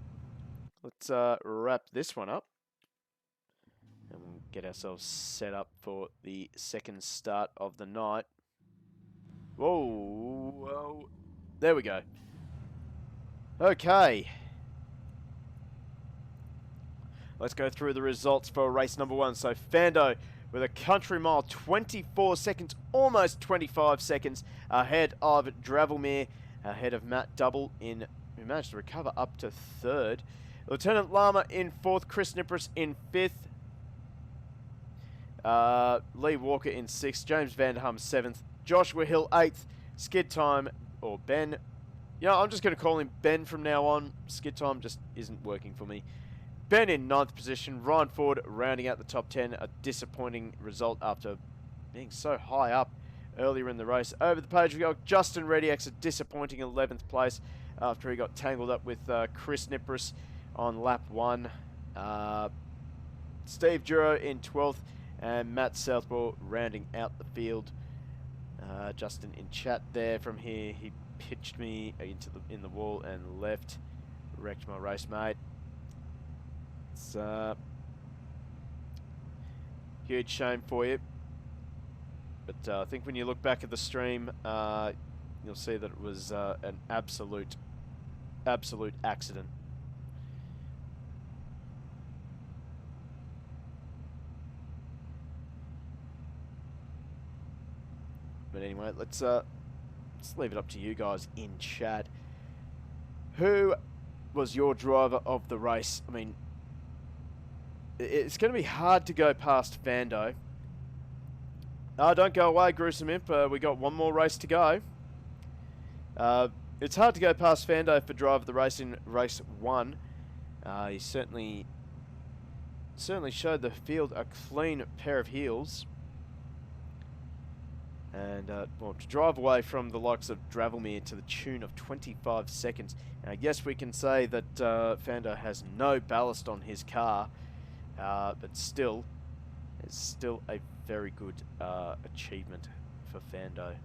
let's wrap this one up. And we'll get ourselves set up for the second start of the night. Whoa, whoa. There we go. Okay. Let's go through the results for race number one. So Fando with a country mile, 24 seconds, almost 25 seconds ahead of Dravelmir, ahead of Matt Double who managed to recover up to third. Lieutenant Lama in fourth, Chris Nipris in fifth. Lee Walker in sixth, James Vanderham seventh, Joshua Hill eighth, Skid Time, or Ben. Yeah, I'm just going to call him Ben from now on. Skid Time just isn't working for me. Ben in ninth position, Ryan Ford rounding out the top 10. A disappointing result after being so high up earlier in the race. Over the page we go, Justin Rediex, a disappointing 11th place after he got tangled up with Chris Nipris on lap 1. Steve Duro in 12th, and Matt Southwell rounding out the field. Justin in chat there from here, he pitched me in the wall and left, wrecked my race, mate. It's huge shame for you, but I think when you look back at the stream, you'll see that it was an absolute accident. But anyway, let's let's leave it up to you guys in chat. Who was your driver of the race? I mean, it's going to be hard to go past Vando. Don't go away, Gruesome Imp. We got one more race to go. It's hard to go past Vando for driver of the race in race 1. He certainly showed the field a clean pair of heels. And well, to drive away from the likes of Dravelmere to the tune of 25 seconds. And I guess we can say that Vando has no ballast on his car, but still, it's still a very good achievement for Vando.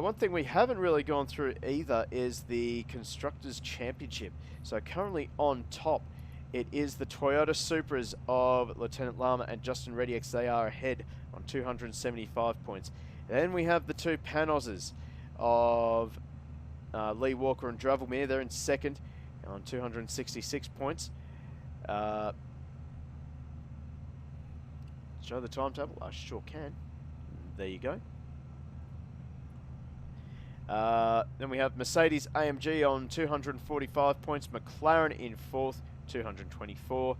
One thing we haven't really gone through either is the Constructors Championship. So currently on top, it is the Toyota Supras of Lieutenant Lama and Justin Rediex. They are ahead on 275 points. Then we have the two Panozes of Lee Walker and Dravelmere. They're in second on 266 points. Show the timetable? I sure can. There you go. Then we have Mercedes AMG on 245 points. McLaren in fourth, 224.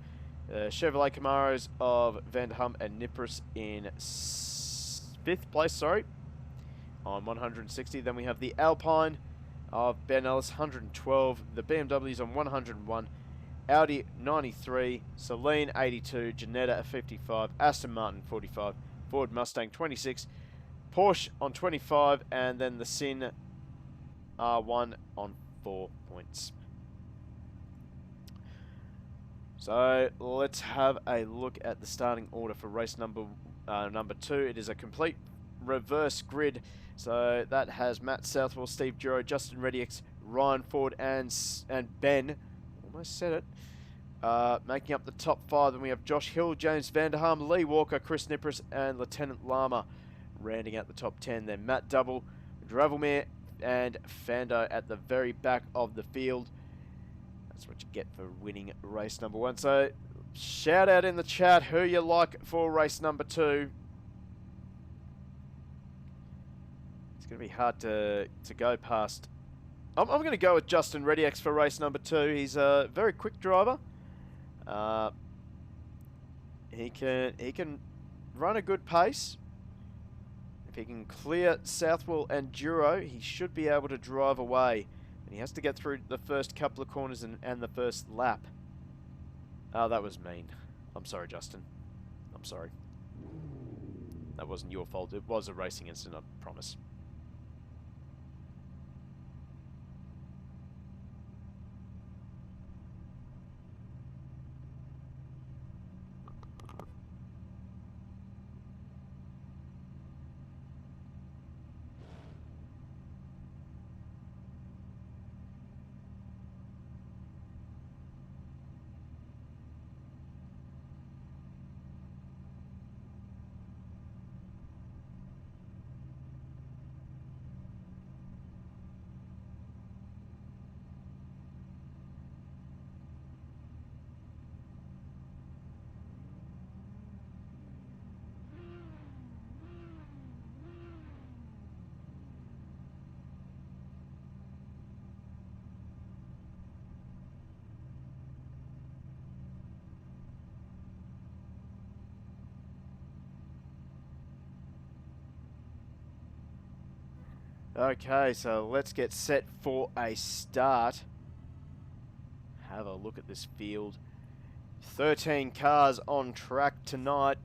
Chevrolet Camaros of Vanderham and Nipris in fifth place, sorry, on 160. Then we have the Alpine of Ben Ellis, 112. The BMWs on 101. Audi 93, Celine 82, Janetta 55, Aston Martin 45, Ford Mustang 26, Porsche on 25, and then the Sin R1 on 4 points. So let's have a look at the starting order for race number 2. It is a complete reverse grid. So that has Matt Southwell, Steve Duro, Justin Rediex, Ryan Ford, and Ben. Almost said it. Making up the top 5. Then we have Josh Hill, James Vanderham, Lee Walker, Chris Nipris, and Lieutenant Lama rounding out the top 10. Then Matt Double, Dravelmere, and Vando at the very back of the field. That's what you get for winning race number 1. So shout out in the chat who you like for race number 2. It's going to be hard to go past. I'm going to go with Justin Rediex for race number 2. He's a very quick driver. He can run a good pace. If he can clear Southwell and Duro, he should be able to drive away. And he has to get through the first couple of corners and the first lap. Oh, that was mean. I'm sorry, Justin. I'm sorry. That wasn't your fault. It was a racing incident, I promise. Okay, so let's get set for a start. Have a look at this field. 13 cars on track tonight.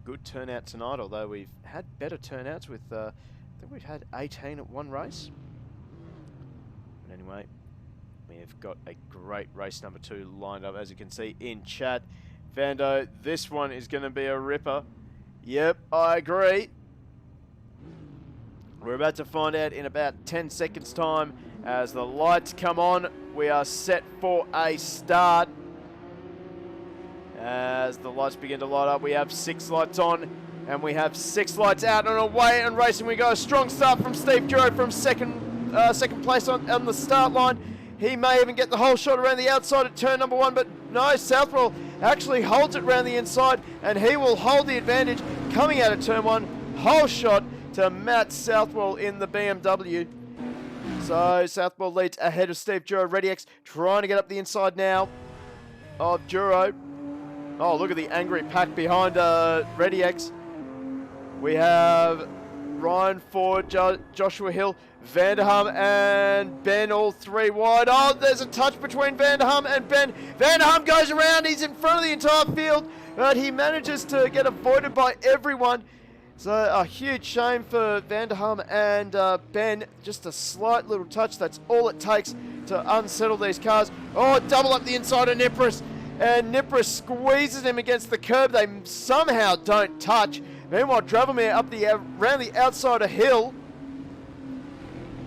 Good turnout tonight, although we've had better turnouts with, I think we've had 18 at one race. But anyway, we've got a great race number 2 lined up, as you can see in chat. Vando, this one is going to be a ripper. Yep, I agree. We're about to find out in about 10 seconds time. As the lights come on, we are set for a start. As the lights begin to light up, we have 6 lights on and we have 6 lights out, and away and racing we go. A strong start from Steve Duro from second place on the start line. He may even get the whole shot around the outside at turn number 1, but no, Southwell actually holds it around the inside and he will hold the advantage coming out of turn 1. Whole shot to Matt Southwell in the BMW. So Southwell leads ahead of Steve Duro. ReadyX trying to get up the inside now of Duro. Oh, look at the angry pack behind ReadyX. We have Ryan Ford, Joshua Hill, Vanderham and Ben all three wide. Oh, there's a touch between Vanderham and Ben. Vanderham goes around. He's in front of the entire field, but he manages to get avoided by everyone. So a huge shame for Vanderham and Ben. Just a slight little touch. That's all it takes to unsettle these cars. Oh, double up the inside of Nipris. And Nipris squeezes him against the curb. They somehow don't touch. Meanwhile, Dravelmere up around the outside of Hill.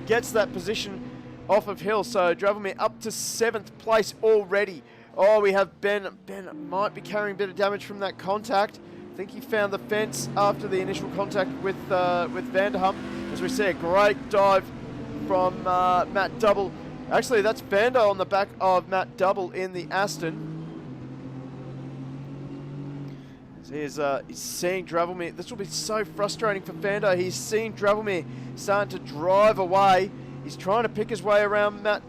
Gets that position off of Hill. So Dravelmere up to 7th place already. Oh, we have Ben. Ben might be carrying a bit of damage from that contact. I think he found the fence after the initial contact with Vanderham. As we see a great dive from Matt Double. Actually, that's Vando on the back of Matt Double in the Aston. He's seeing Dravelmere. This will be so frustrating for Fando. He's seeing Dravelmere starting to drive away. He's trying to pick his way around Matt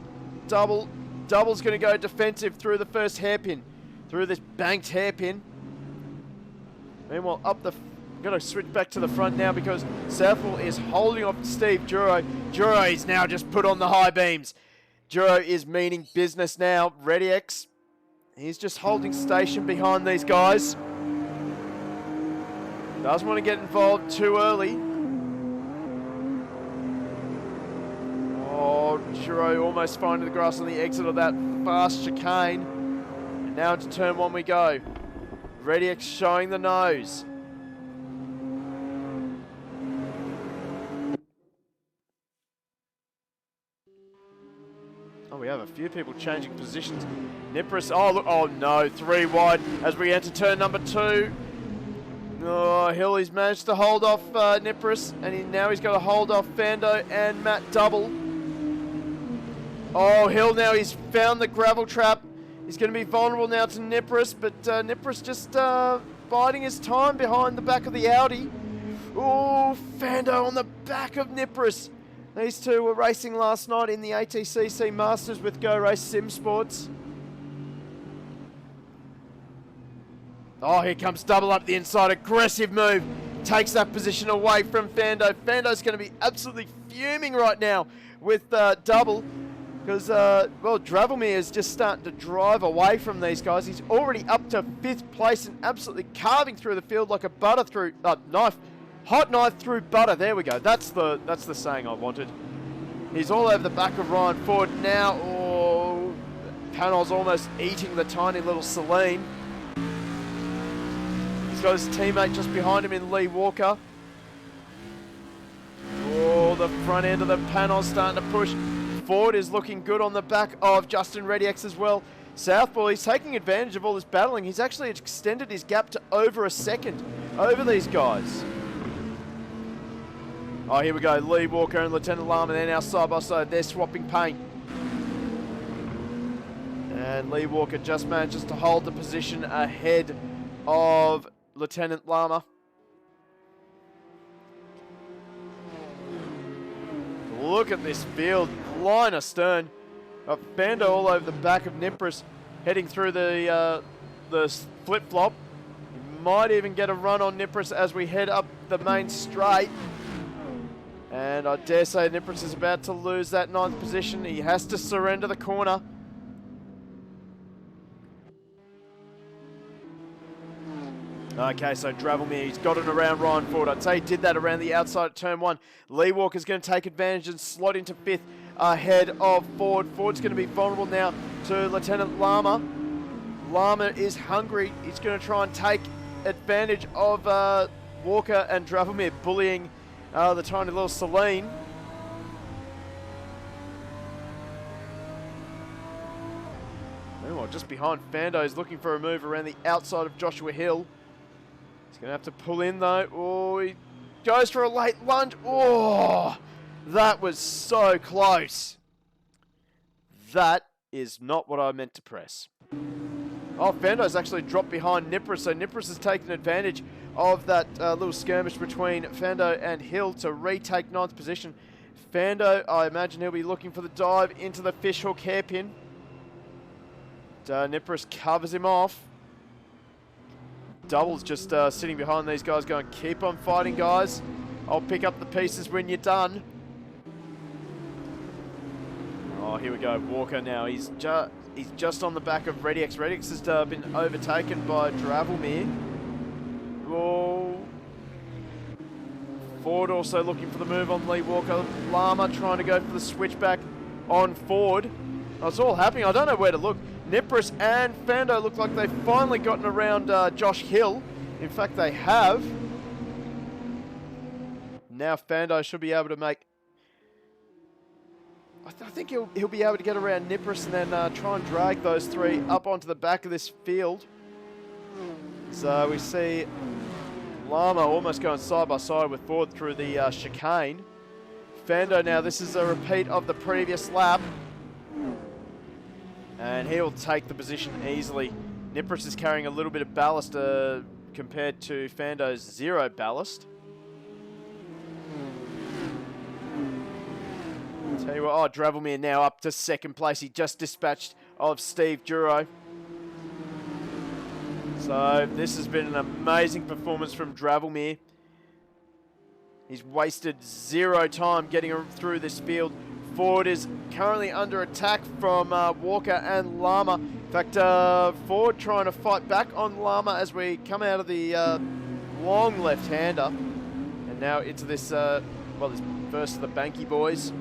Double. Double's going to go defensive through the first hairpin. Through this banked hairpin. Meanwhile, I'm going to switch back to the front now because Southwell is holding off Steve Duro. Duro is now just put on the high beams. Duro is meaning business now. ReadyX, he's just holding station behind these guys. Doesn't want to get involved too early. Oh, Duro almost finding the grass on the exit of that fast chicane. And now into turn 1 we go. ReadyX showing the nose. Oh, we have a few people changing positions. Nipris, oh look, oh no, 3 wide as we enter turn number 2. Oh, Hill, he's managed to hold off Nipris, and now he's got to hold off Fando and Matt Double. Oh, Hill now, he's found the gravel trap. He's going to be vulnerable now to Nipris, but Nipris just biding his time behind the back of the Audi. Oh, Fando on the back of Nipris. These two were racing last night in the ATCC Masters with Go Race Sim Sports. Oh, here comes Double up the inside. Aggressive move. Takes that position away from Fando. Fando's going to be absolutely fuming right now with Double. Because, well, Dravelmere is just starting to drive away from these guys. He's already up to 5th place and absolutely carving through the field like a butter through knife. Hot knife through butter. There we go. That's the saying I wanted. He's all over the back of Ryan Ford now. Oh, Panol's almost eating the tiny little Celine. He's got his teammate just behind him in Lee Walker. Oh, the front end of the Panol's starting to push. Ford is looking good on the back of Justin ReadyX as well. Southwell, he's taking advantage of all this battling. He's actually extended his gap to over a second over these guys. Oh, here we go. Lee Walker and Lieutenant Lama, they're now side by side. They're swapping paint. And Lee Walker just manages to hold the position ahead of Lieutenant Lama. Look at this field. Line astern. Fando all over the back of Nipris, heading through the flip-flop. He might even get a run on Nipris as we head up the main straight. And I dare say Nipris is about to lose that 9th position. He has to surrender the corner. Okay, so Dravelmere, he's got it around Ryan Ford. I'd say he did that around the outside of turn 1. Lee Walker's going to take advantage and slot into 5th ahead of Ford. Ford's going to be vulnerable now to Lieutenant Lama. Lama is hungry. He's going to try and take advantage of Walker and Dravelmere bullying the tiny little Celine. Meanwhile, just behind Fando is looking for a move around the outside of Joshua Hill. He's going to have to pull in though. Oh, he goes for a late lunge. Oh, that was so close. That is not what I meant to press. Oh, Fando's actually dropped behind Nipris, so Nipris has taken advantage of that little skirmish between Fando and Hill to retake 9th position. Fando, I imagine he'll be looking for the dive into the fishhook hairpin. Nipris covers him off. Double's just sitting behind these guys going, keep on fighting, guys. I'll pick up the pieces when you're done. Oh, here we go. Walker now. He's just on the back of Redix. Redix has been overtaken by Dravelmere. Whoa. Ford also looking for the move on Lee Walker. Lama trying to go for the switchback on Ford. Oh, it's all happening. I don't know where to look. Nipris and Fando look like they've finally gotten around Josh Hill. In fact, they have. Now Fando should be able to make... I think he'll be able to get around Nipris and then try and drag those three up onto the back of this field. So we see Lama almost going side by side with Ford through the chicane. Fando now, this is a repeat of the previous lap. And he'll take the position easily. Nipris is carrying a little bit of ballast compared to Fando's 0 ballast. Tell you what, oh, Dravelmere now up to 2nd place. He just dispatched of Steve Duro. So this has been an amazing performance from Dravelmere. He's wasted 0 time getting through this field. Ford is currently under attack from Walker and Lama. In fact, Ford trying to fight back on Lama as we come out of the long left-hander. And now into this, well, this first of the Banky boys.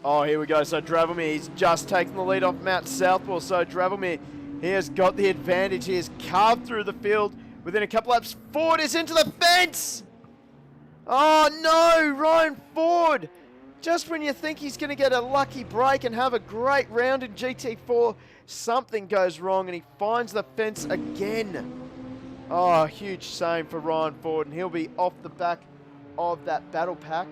Oh, here we go. So Dravelmere, he's just taken the lead off Matt Southwell. So Dravelmere, he has got the advantage. He has carved through the field within a couple laps. Ford is into the fence. Oh no, Ryan Ford. Just when you think he's going to get a lucky break and have a great round in GT4, something goes wrong and he finds the fence again. Oh, huge shame for Ryan Ford, and he'll be off the back of that battle pack.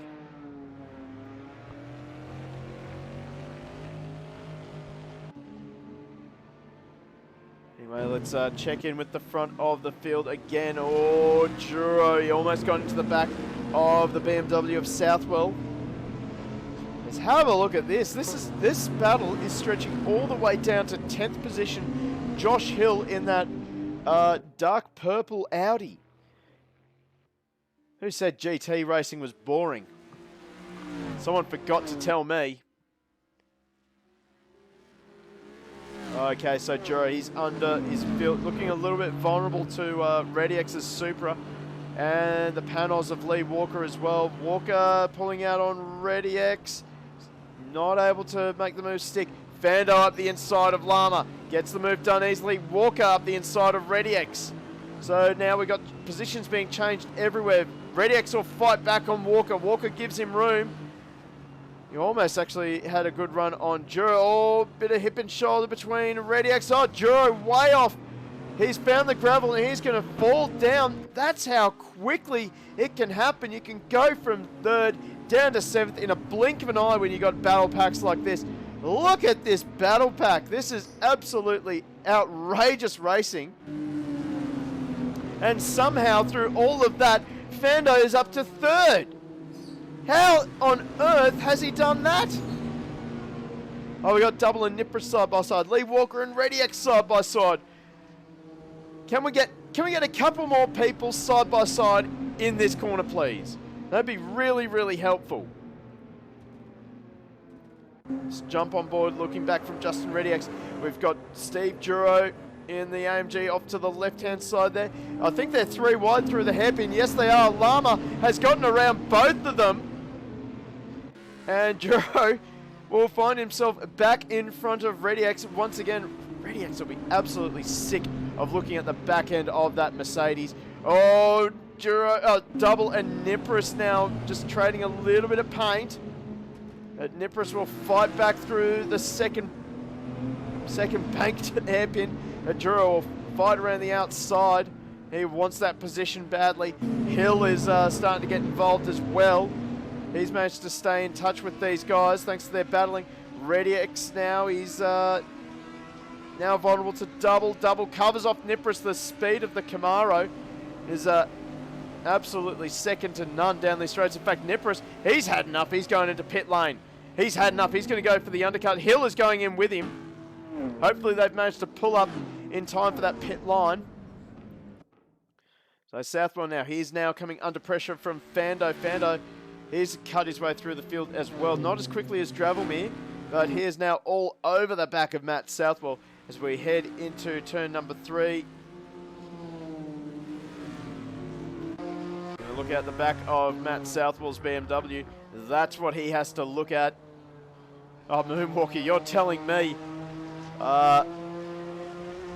Anyway, let's check in with the front of the field again. Oh, Duro, he almost got into the back of the BMW of Southwell. Let's have a look at this. This battle is stretching all the way down to 10th position. Josh Hill in that dark purple Audi. Who said GT racing was boring? Someone forgot to tell me. Okay, so Duro, he's under his field, looking a little bit vulnerable to Redix's Supra and the panos of Lee Walker as well. Walker pulling out on Redix, not able to make the move stick. Fando up the inside of Lama, gets the move done easily. Walker up the inside of Redix. So now we've got positions being changed everywhere. Redix will fight back on Walker. Walker gives him room. You almost actually had a good run on Duro. Oh, bit of hip and shoulder between Redix. Oh, Duro way off. He's found the gravel and he's going to fall down. That's how quickly it can happen. You can go from 3rd down to 7th in a blink of an eye when you got battle packs like this. Look at this battle pack. This is absolutely outrageous racing. And somehow through all of that, Fando is up to 3rd. How on earth has he done that? Oh, we got Double and Nipris side by side. Lee Walker and Redix side by side. Can we get a couple more people side by side in this corner, please? That'd be really, really helpful. Let's jump on board, looking back from Justin Redix. We've got Steve Duro in the AMG off to the left-hand side there. I think they're 3 wide through the hairpin. Yes, they are. Lama has gotten around both of them. And Duro will find himself back in front of Redix. Once again, Redix will be absolutely sick of looking at the back end of that Mercedes. Oh, Double and Nipris now just trading a little bit of paint. Nipris will fight back through the second banked hairpin. Duro will fight around the outside. He wants that position badly. Hill is starting to get involved as well. He's managed to stay in touch with these guys thanks to their battling. ReadyX now, he's now vulnerable to Double. Double covers off Nipris. The speed of the Camaro is absolutely second to none down these straights. In fact, Nipris, he's had enough. He's going into pit lane. He's had enough. He's going to go for the undercut. Hill is going in with him. Hopefully they've managed to pull up in time for that pit line. So Southwell now, he's now coming under pressure from Fando. Fando, he's cut his way through the field as well. Not as quickly as Dravelmere, but he is now all over the back of Matt Southwell as we head into turn number 3. Look out the back of Matt Southwell's BMW. That's what he has to look at. Oh, Moonwalker, you're telling me. I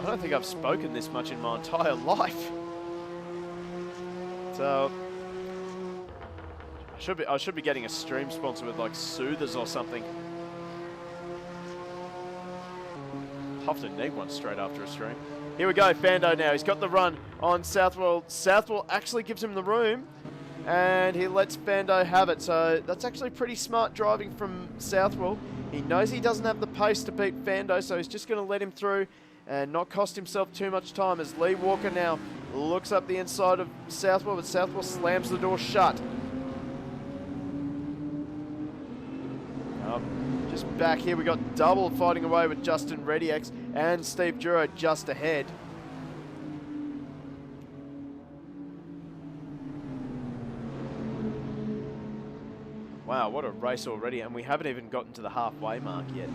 don't think I've spoken this much in my entire life. So I should be getting a stream sponsor with like Soothers or something. Often need one straight after a stream. Here we go, Fando now. He's got the run on Southwell. Southwell actually gives him the room, and he lets Fando have it. So that's actually pretty smart driving from Southwell. He knows he doesn't have the pace to beat Fando, so he's just going to let him through and not cost himself too much time as Lee Walker now looks up the inside of Southwell, but Southwell slams the door shut. Just back here, we got Double fighting away with Justin ReadyX and Steve Duro just ahead. Wow, what a race already, and we haven't even gotten to the halfway mark yet.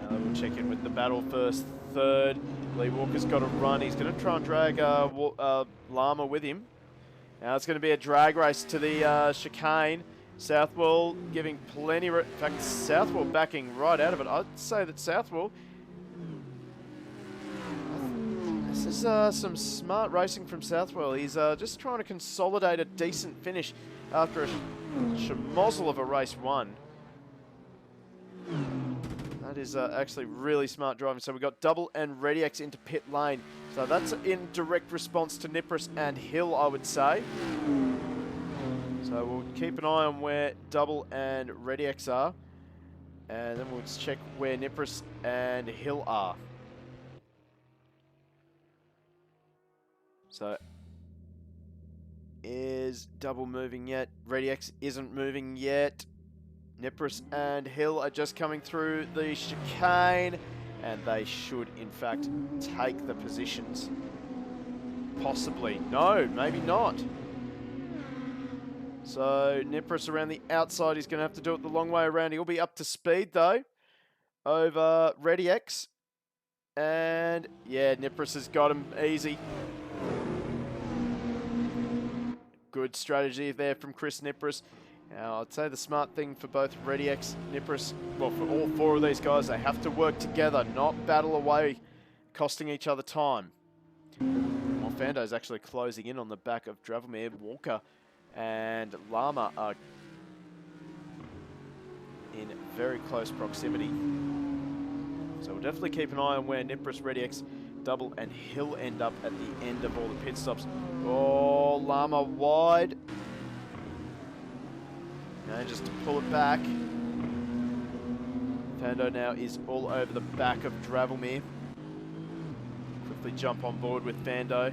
Now we'll check in with the battle first. Third, Lee Walker's got a run. He's going to try and drag Llama with him. Now it's going to be a drag race to the chicane. Southwell giving plenty. In fact, Southwell backing right out of it. I'd say that Southwell. This is some smart racing from Southwell. He's just trying to consolidate a decent finish after a schmozzle of a race one. That is actually really smart driving. So we've got Double and ReadyX into pit lane. So that's in direct response to Nipris and Hill, I would say. So we'll keep an eye on where Double and ReadyX are. And then we'll just check where Nipris and Hill are. So, is Double moving yet? ReadyX isn't moving yet. Nipris and Hill are just coming through the chicane, and they should, in fact, take the positions. Possibly. No, maybe not. So, Nipris around the outside. He's going to have to do it the long way around. He'll be up to speed, though, over ReadyX. And, yeah, Nipris has got him easy. Good strategy there from Chris Nipris. Now, I'd say the smart thing for both ReadyX, Nipris, well, for all four of these guys, they have to work together, not battle away, costing each other time. Well, Fando's actually closing in on the back of Dravelmere. Walker and Llama are in very close proximity. So we'll definitely keep an eye on where Nipris, ReadyX, Double and Hill end up at the end of all the pit stops. Oh, Llama wide. Manages to pull it back. Fando now is all over the back of Dravelmere. Quickly jump on board with Fando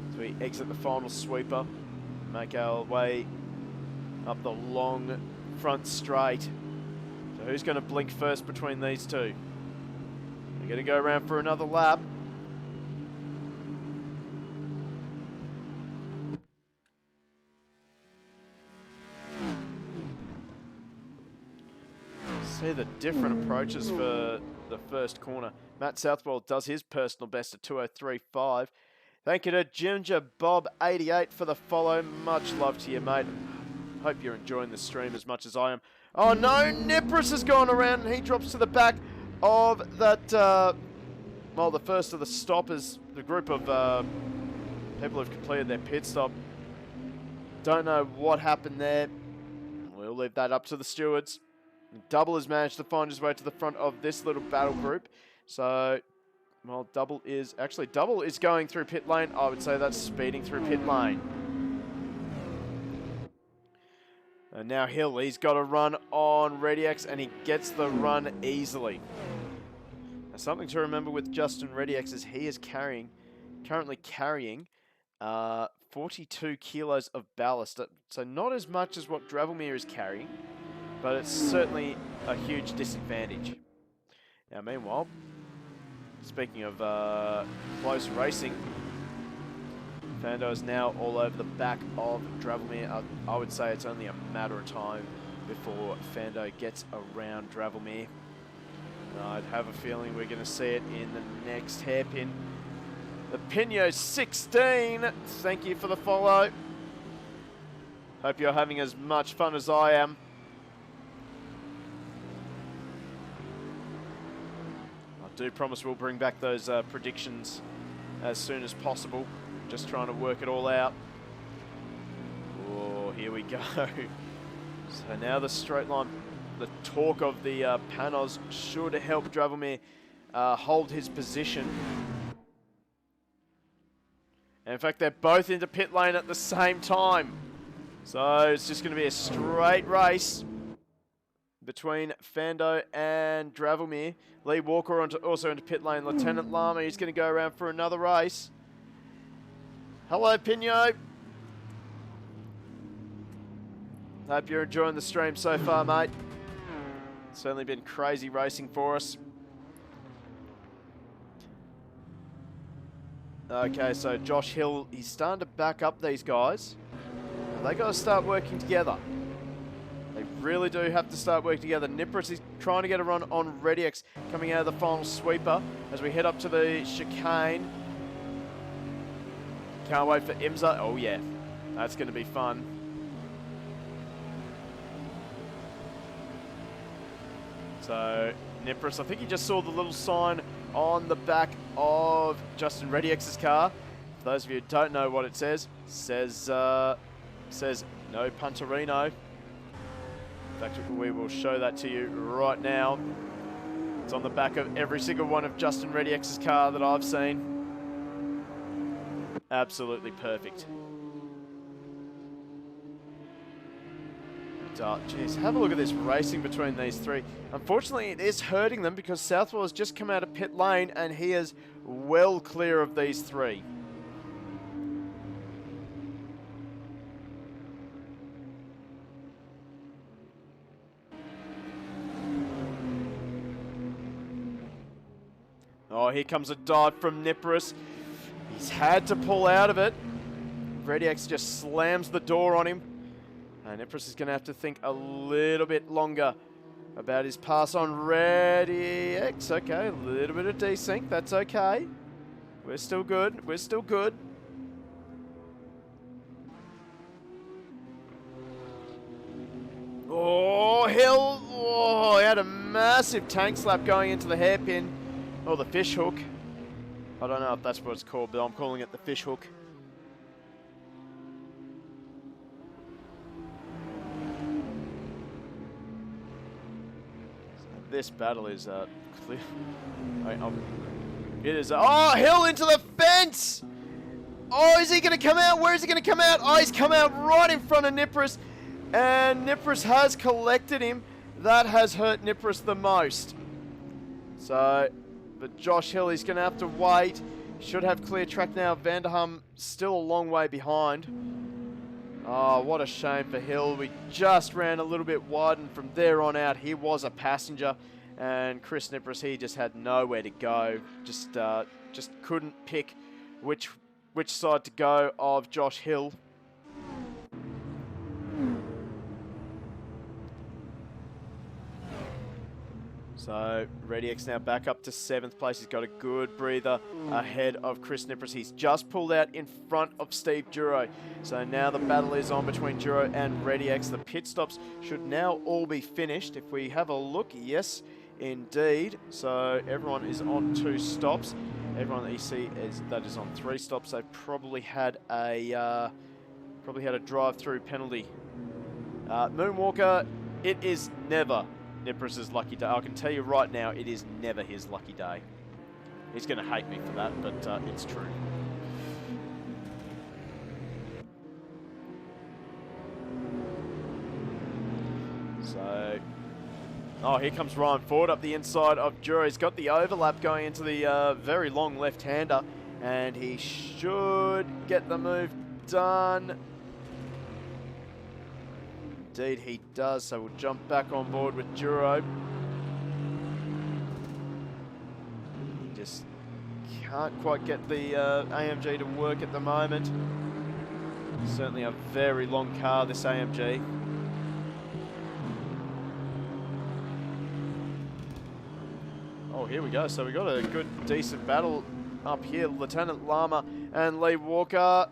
as we exit the final sweeper. Make our way up the long front straight. So who's going to blink first between these two? We're going to go around for another lap. See the different approaches for the first corner. Matt Southwell does his personal best at 2:03.5. Thank you to Ginger Bob 88 for the follow. Much love to you, mate. Hope you're enjoying the stream as much as I am. Oh no, Nipris has gone around and he drops to the back of that, well, the first of the stoppers, the group of people who've completed their pit stop. Don't know what happened there. We'll leave that up to the stewards. Double has managed to find his way to the front of this little battle group. So Well, Double is going through pit lane. I would say that's speeding through pit lane. And now Hill, he's got a run on ReadyX, and he gets the run easily. Now, something to remember with Justin ReadyX is he is currently carrying 42 kilos of ballast. So not as much as what Dravelmere is carrying, but it's certainly a huge disadvantage. Now, meanwhile, speaking of close racing, Fando is now all over the back of Dravelmere. I would say it's only a matter of time before Fando gets around Dravelmere. I'd have a feeling we're going to see it in the next hairpin. The Pino 16, thank you for the follow. Hope you're having as much fun as I am. I do promise we'll bring back those predictions as soon as possible. Just trying to work it all out. Oh, here we go. So now the straight line, the torque of the Panos should help Dravelmere hold his position. And in fact, they're both into pit lane at the same time. So it's just going to be a straight race between Fando and Dravelmere. Lee Walker also into pit lane. Lieutenant Lama, he's going to go around for another race. Hello, Pino. Hope you're enjoying the stream so far, mate. It's certainly been crazy racing for us. Okay, so Josh Hill, he's starting to back up these guys. They got to start working together. They really do have to start working together. Nipris is trying to get a run on ReadyX coming out of the final sweeper as we head up to the chicane. Can't wait for Imza. Oh yeah, that's going to be fun. So Nipris, I think he just saw the little sign on the back of Justin ReadyX's car. For those of you who don't know what it says no Punterino. In fact, we will show that to you right now. It's on the back of every single one of Justin ReadyX's car that I've seen. Absolutely perfect. Geez, have a look at this racing between these three. Unfortunately, it is hurting them because Southwell has just come out of pit lane and he is well clear of these three. Oh, here comes a dive from Nipris. He's had to pull out of it. ReadyX just slams the door on him. And Nipris is going to have to think a little bit longer about his pass on ReadyX. Okay, a little bit of desync. That's okay. We're still good. We're still good. Oh, Hill. Oh, he had a massive tank slap going into the hairpin. Or the fish hook. I don't know if that's what it's called, but I'm calling it the fish hook. This battle is clear. It is. Oh, Hill into the fence! Oh, is he going to come out? Where is he going to come out? Oh, he's come out right in front of Nipris. And Nipris has collected him. That has hurt Nipris the most. So, but Josh Hill, he's going to have to wait. Should have clear track now. Vanderham still a long way behind. Oh, what a shame for Hill. We just ran a little bit wide, and from there on out, he was a passenger. And Chris Nipris, he just had nowhere to go. Just couldn't pick which side to go of Josh Hill. So ReadyX now back up to 7th place. He's got a good breather ahead of Chris Nipris. He's just pulled out in front of Steve Duro. So now the battle is on between Duro and ReadyX. The pit stops should now all be finished. If we have a look, yes, indeed. So everyone is on 2 stops. Everyone that you see that is on 3 stops. They probably had a drive-through penalty. Moonwalker, it is never Nipris' lucky day. I can tell you right now, it is never his lucky day. He's going to hate me for that, but it's true. So, oh, here comes Ryan Ford up the inside of Dura. He's got the overlap going into the very long left-hander, and he should get the move done. Indeed he does, so we'll jump back on board with Duro. Just can't quite get the AMG to work at the moment. Certainly a very long car, this AMG. Oh, here we go. So we got a good, decent battle up here. Lieutenant Lama and Lee Walker.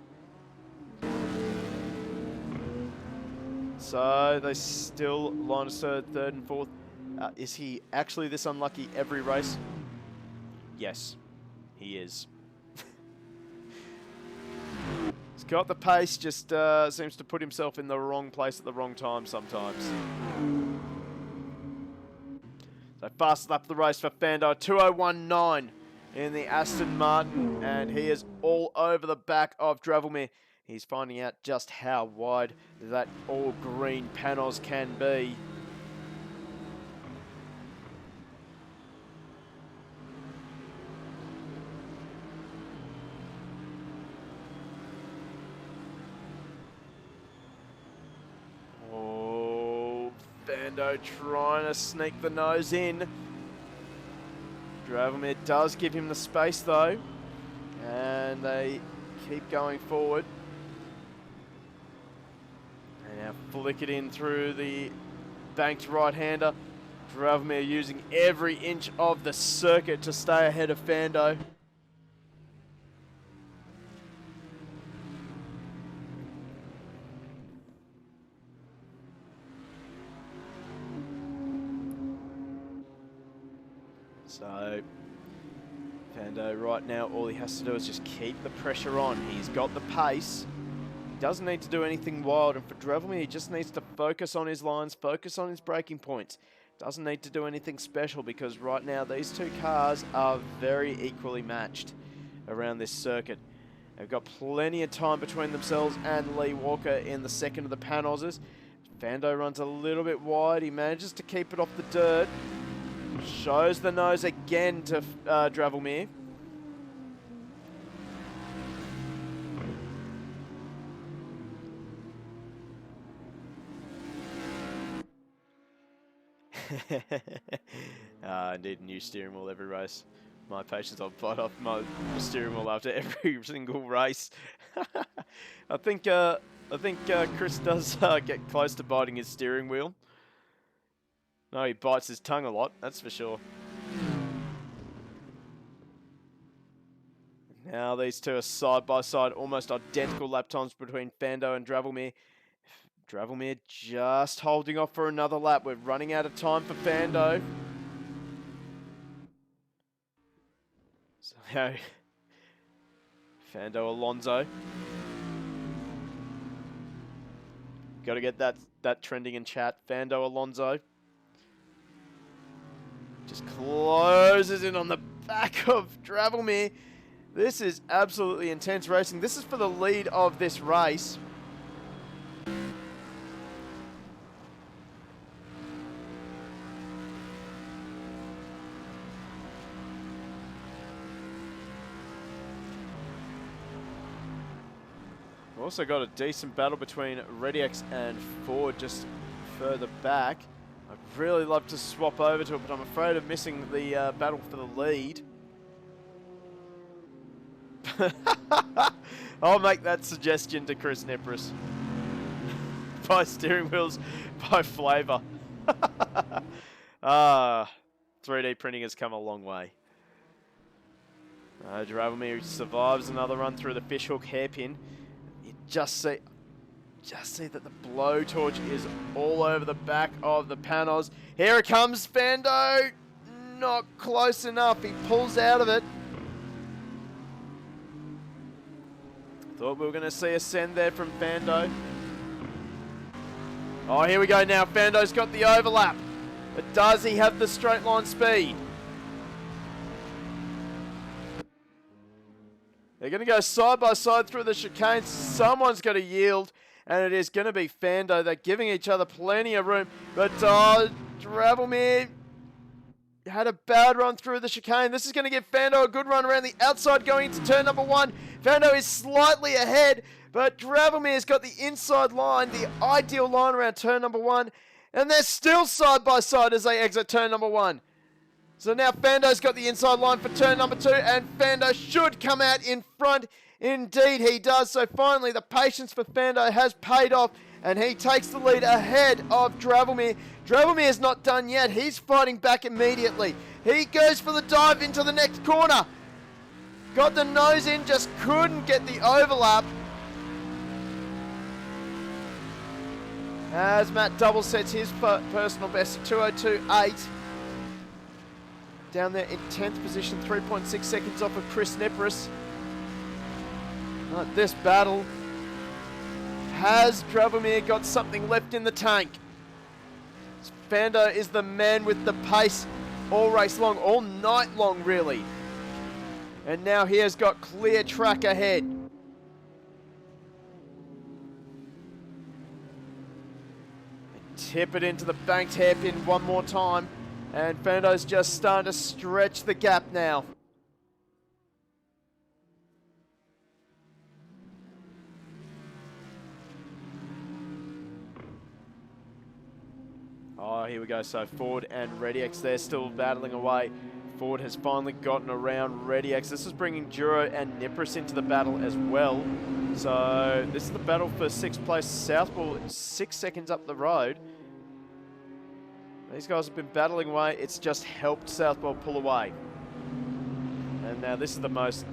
So they still line us third and fourth. Is he actually this unlucky every race? Yes, he is. He's got the pace, just seems to put himself in the wrong place at the wrong time sometimes. So fastest lap of the race for Fando, 2:01.9 in the Aston Martin, and he is all over the back of Dravelmere. He's finding out just how wide that all green panels can be. Fando trying to sneak the nose in. Dravelmere does give him the space though, and they keep going forward. And now flick it in through the banked right-hander. Dravelmere using every inch of the circuit to stay ahead of Fando. So, Fando right now, all he has to do is just keep the pressure on. He's got the pace. He doesn't need to do anything wild. And for Dravelmere, he just needs to focus on his lines, focus on his braking points. Doesn't need to do anything special because right now these two cars are very equally matched around this circuit. They've got plenty of time between themselves and Lee Walker in the second of the Panhozers. Fando runs a little bit wide. He manages to keep it off the dirt. Shows the nose again to Dravelmere. I need a new steering wheel every race. My patience, I'll bite off my steering wheel after every single race. I think Chris does get close to biting his steering wheel. No, he bites his tongue a lot, that's for sure. Now these two are side by side, almost identical lap times between Fando and Dravelmere. Dravelmere just holding off for another lap. We're running out of time for Fando. So, Fando Alonso. Got to get that trending in chat. Fando Alonso. Just closes in on the back of Dravelmere. This is absolutely intense racing. This is for the lead of this race. We've also got a decent battle between ReadyX and Ford just further back. I'd really love to swap over to it, but I'm afraid of missing the battle for the lead. I'll make that suggestion to Chris Nipris. Buy steering wheels by flavour. 3D printing has come a long way. Dravelmere survives another run through the fishhook hairpin. You just see that the blowtorch is all over the back of the Panhos. Here it comes, Fando. Not close enough. He pulls out of it. Thought we were going to see a send there from Fando. Oh, here we go now. Fando's got the overlap. But does he have the straight line speed? They're going to go side by side through the chicane. Someone's going to yield, and it is going to be Fando. They're giving each other plenty of room, but Dravelmere had a bad run through the chicane. This is going to give Fando a good run around the outside going into turn number 1. Fando is slightly ahead, but Dravelmere's got the inside line, the ideal line around turn number 1. And they're still side by side as they exit turn number 1. So now Fando's got the inside line for turn number 2, and Fando should come out in front. Indeed he does. So finally the patience for Fando has paid off, and he takes the lead ahead of Dravelmere. Dravelmere's not done yet. He's fighting back immediately. He goes for the dive into the next corner. Got the nose in, just couldn't get the overlap. As Matt Double sets his personal best at 2:02.8. Down there in 10th position, 3.6 seconds off of Chris Nipris. This battle, has Dravelmere got something left in the tank? Fando is the man with the pace all race long, all night long really. And now he has got clear track ahead. Tip it into the banked hairpin one more time. And Fando's just starting to stretch the gap now. Oh, here we go. So Ford and ReadyX, they're still battling away. Ford has finally gotten around ReadyX. This is bringing Duro and Nipris into the battle as well. So this is the battle for 6th place. Southball 6 seconds up the road. These guys have been battling away. It's just helped Southball pull away. And now this is the most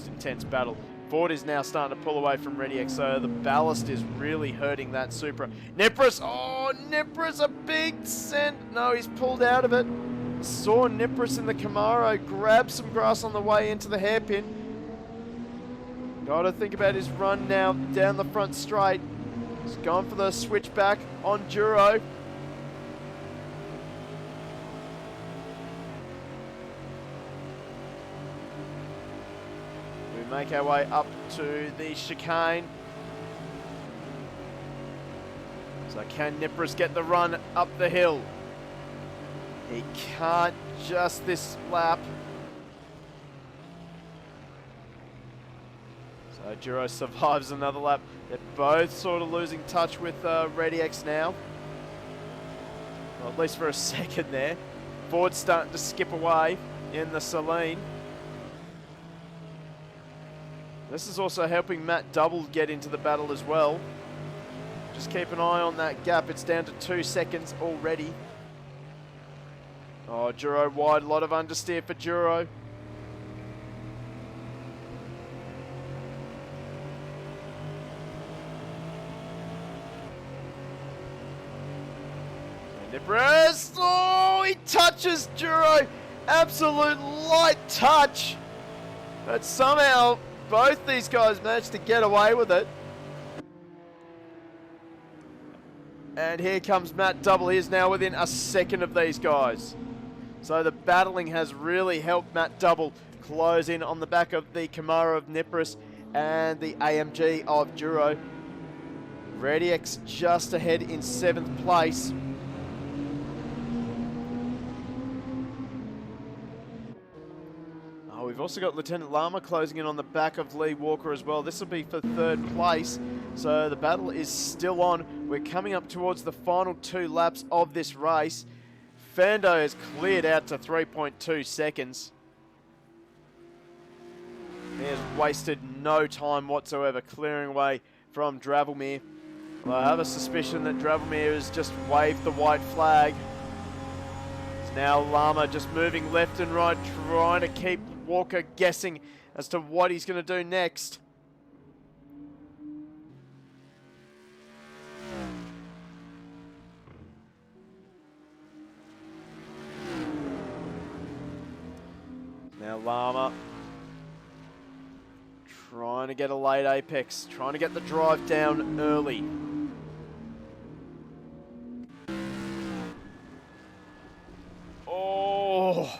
intense battle. Ford is now starting to pull away from ReadyX, so the ballast is really hurting that Supra. Nipris, oh, Nipris, a big send. No, he's pulled out of it. Saw Nipris in the Camaro, grab some grass on the way into the hairpin. Got to think about his run now down the front straight. He's gone for the switchback on Duro. Make our way up to the chicane. So can Nipris get the run up the hill? He can't just this lap. So Duro survives another lap. They're both sort of losing touch with ReadyX now. Well, at least for a second there. Ford's starting to skip away in the Saline. This is also helping Matt Double get into the battle as well. Just keep an eye on that gap. It's down to 2 seconds already. Oh, Duro wide. A lot of understeer for Duro. Nipris. Oh, he touches Duro. Absolute light touch. But somehow both these guys managed to get away with it. And here comes Matt Double. He is now within a second of these guys. So the battling has really helped Matt Double close in on the back of the Camaro of Nipris and the AMG of Duro. ReadyX just ahead in 7th place. We've also got Lieutenant Lama closing in on the back of Lee Walker as well. This will be for 3rd place. So the battle is still on. We're coming up towards the final 2 laps of this race. Fando has cleared out to 3.2 seconds. He has wasted no time whatsoever clearing away from Dravelmere. Well, I have a suspicion that Dravelmere has just waved the white flag. It's now Lama just moving left and right, trying to keep Walker guessing as to what he's going to do next. Now Lama trying to get a late apex, trying to get the drive down early. Oh,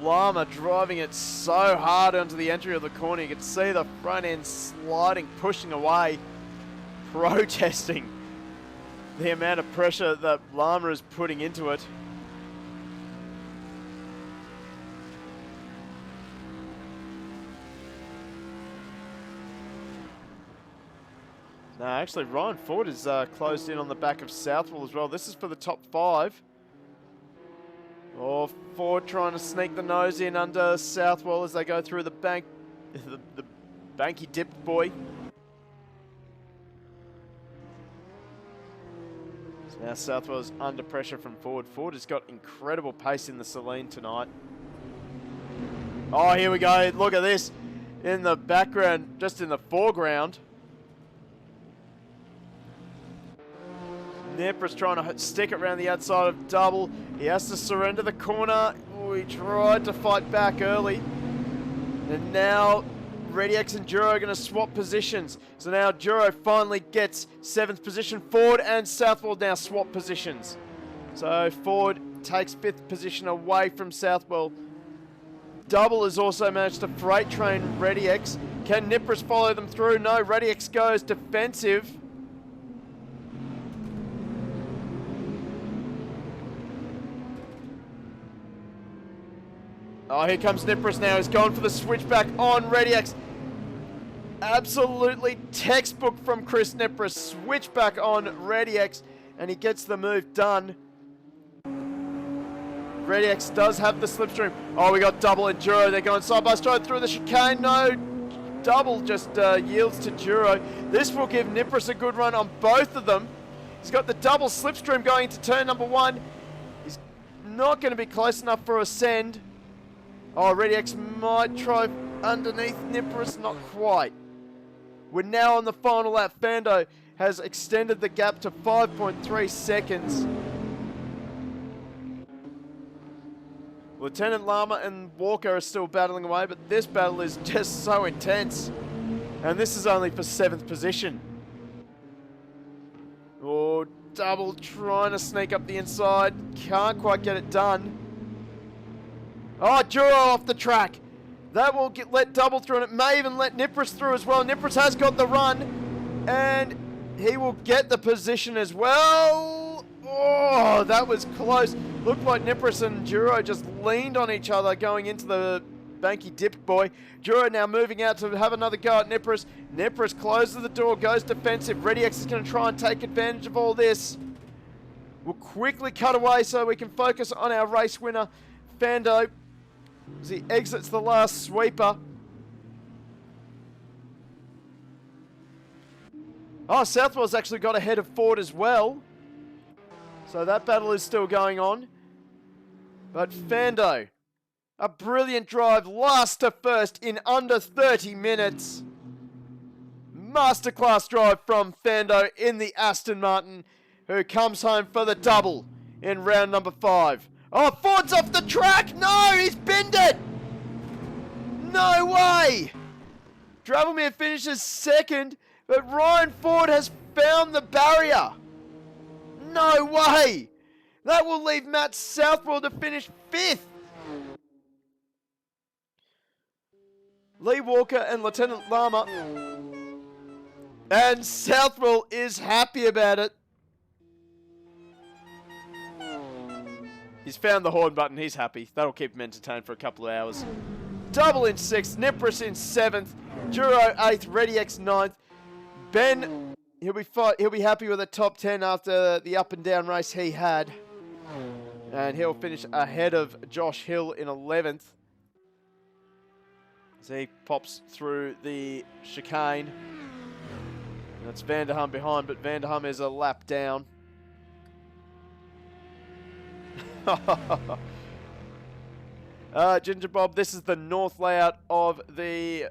Lama Lama driving it so hard onto the entry of the corner. You can see the front end sliding, pushing away, protesting the amount of pressure that Lama is putting into it. No, actually, Ryan Ford is closed in on the back of Southwell as well. This is for the top 5. Oh, Ford trying to sneak the nose in under Southwell as they go through the bank, the banky dip boy. So now Southwell's under pressure from Ford. Ford has got incredible pace in the Saline tonight. Oh, here we go. Look at this. In the background, just in the foreground. Nipper's trying to stick it around the outside of Double. He has to surrender the corner. Oh, he tried to fight back early. And now ReadyX and Duro are going to swap positions. So now Duro finally gets 7th position. Ford and Southwell now swap positions. So Ford takes 5th position away from Southwell. Double has also managed to freight train ReadyX. Can Nippers follow them through? No, ReadyX goes defensive. Oh, here comes Nippers now. He's gone for the switchback on ReadyX. Absolutely textbook from Chris Nippers. Switchback on ReadyX, and he gets the move done. ReadyX does have the slipstream. Oh, we got Double and Duro. They're going side by side through the chicane. No, Double just yields to Duro. This will give Nippers a good run on both of them. He's got the double slipstream going into turn number 1. He's not going to be close enough for a send. Oh, ReadyX might try underneath Nippers, not quite. We're now on the final lap. Fando has extended the gap to 5.3 seconds. Lieutenant Lama and Walker are still battling away, but this battle is just so intense. And this is only for 7th position. Oh, Double trying to sneak up the inside. Can't quite get it done. Oh, Duro off the track. That will let Double through, and it may even let Nippers through as well. Nippers has got the run, and he will get the position as well. Oh, that was close. Looked like Nippers and Duro just leaned on each other going into the banky dip boy. Duro now moving out to have another go at Nippers. Nippers closes the door, goes defensive. ReadyX is going to try and take advantage of all this. We'll quickly cut away so we can focus on our race winner, Fando, as he exits the last sweeper. Oh, Southwell's actually got ahead of Ford as well. So that battle is still going on. But Fando, a brilliant drive, last to first in under 30 minutes. Masterclass drive from Fando in the Aston Martin, who comes home for the double in round number 5. Oh, Ford's off the track! No, he's binned it! No way! Dravelmere finishes 2nd, but Ryan Ford has found the barrier. No way! That will leave Matt Southwell to finish 5th. Lee Walker and Lieutenant Lama. And Southwell is happy about it. He's found the horn button. He's happy. That'll keep him entertained for a couple of hours. Double in 6th. Nippers in 7th. Duro 8th. ReadyX 9th. Ben, he'll be happy with a top 10 after the up and down race he had. And he'll finish ahead of Josh Hill in 11th. As he pops through the chicane. That's Vanderham behind, but Vanderham is a lap down. Ginger Bob, this is the north layout of the...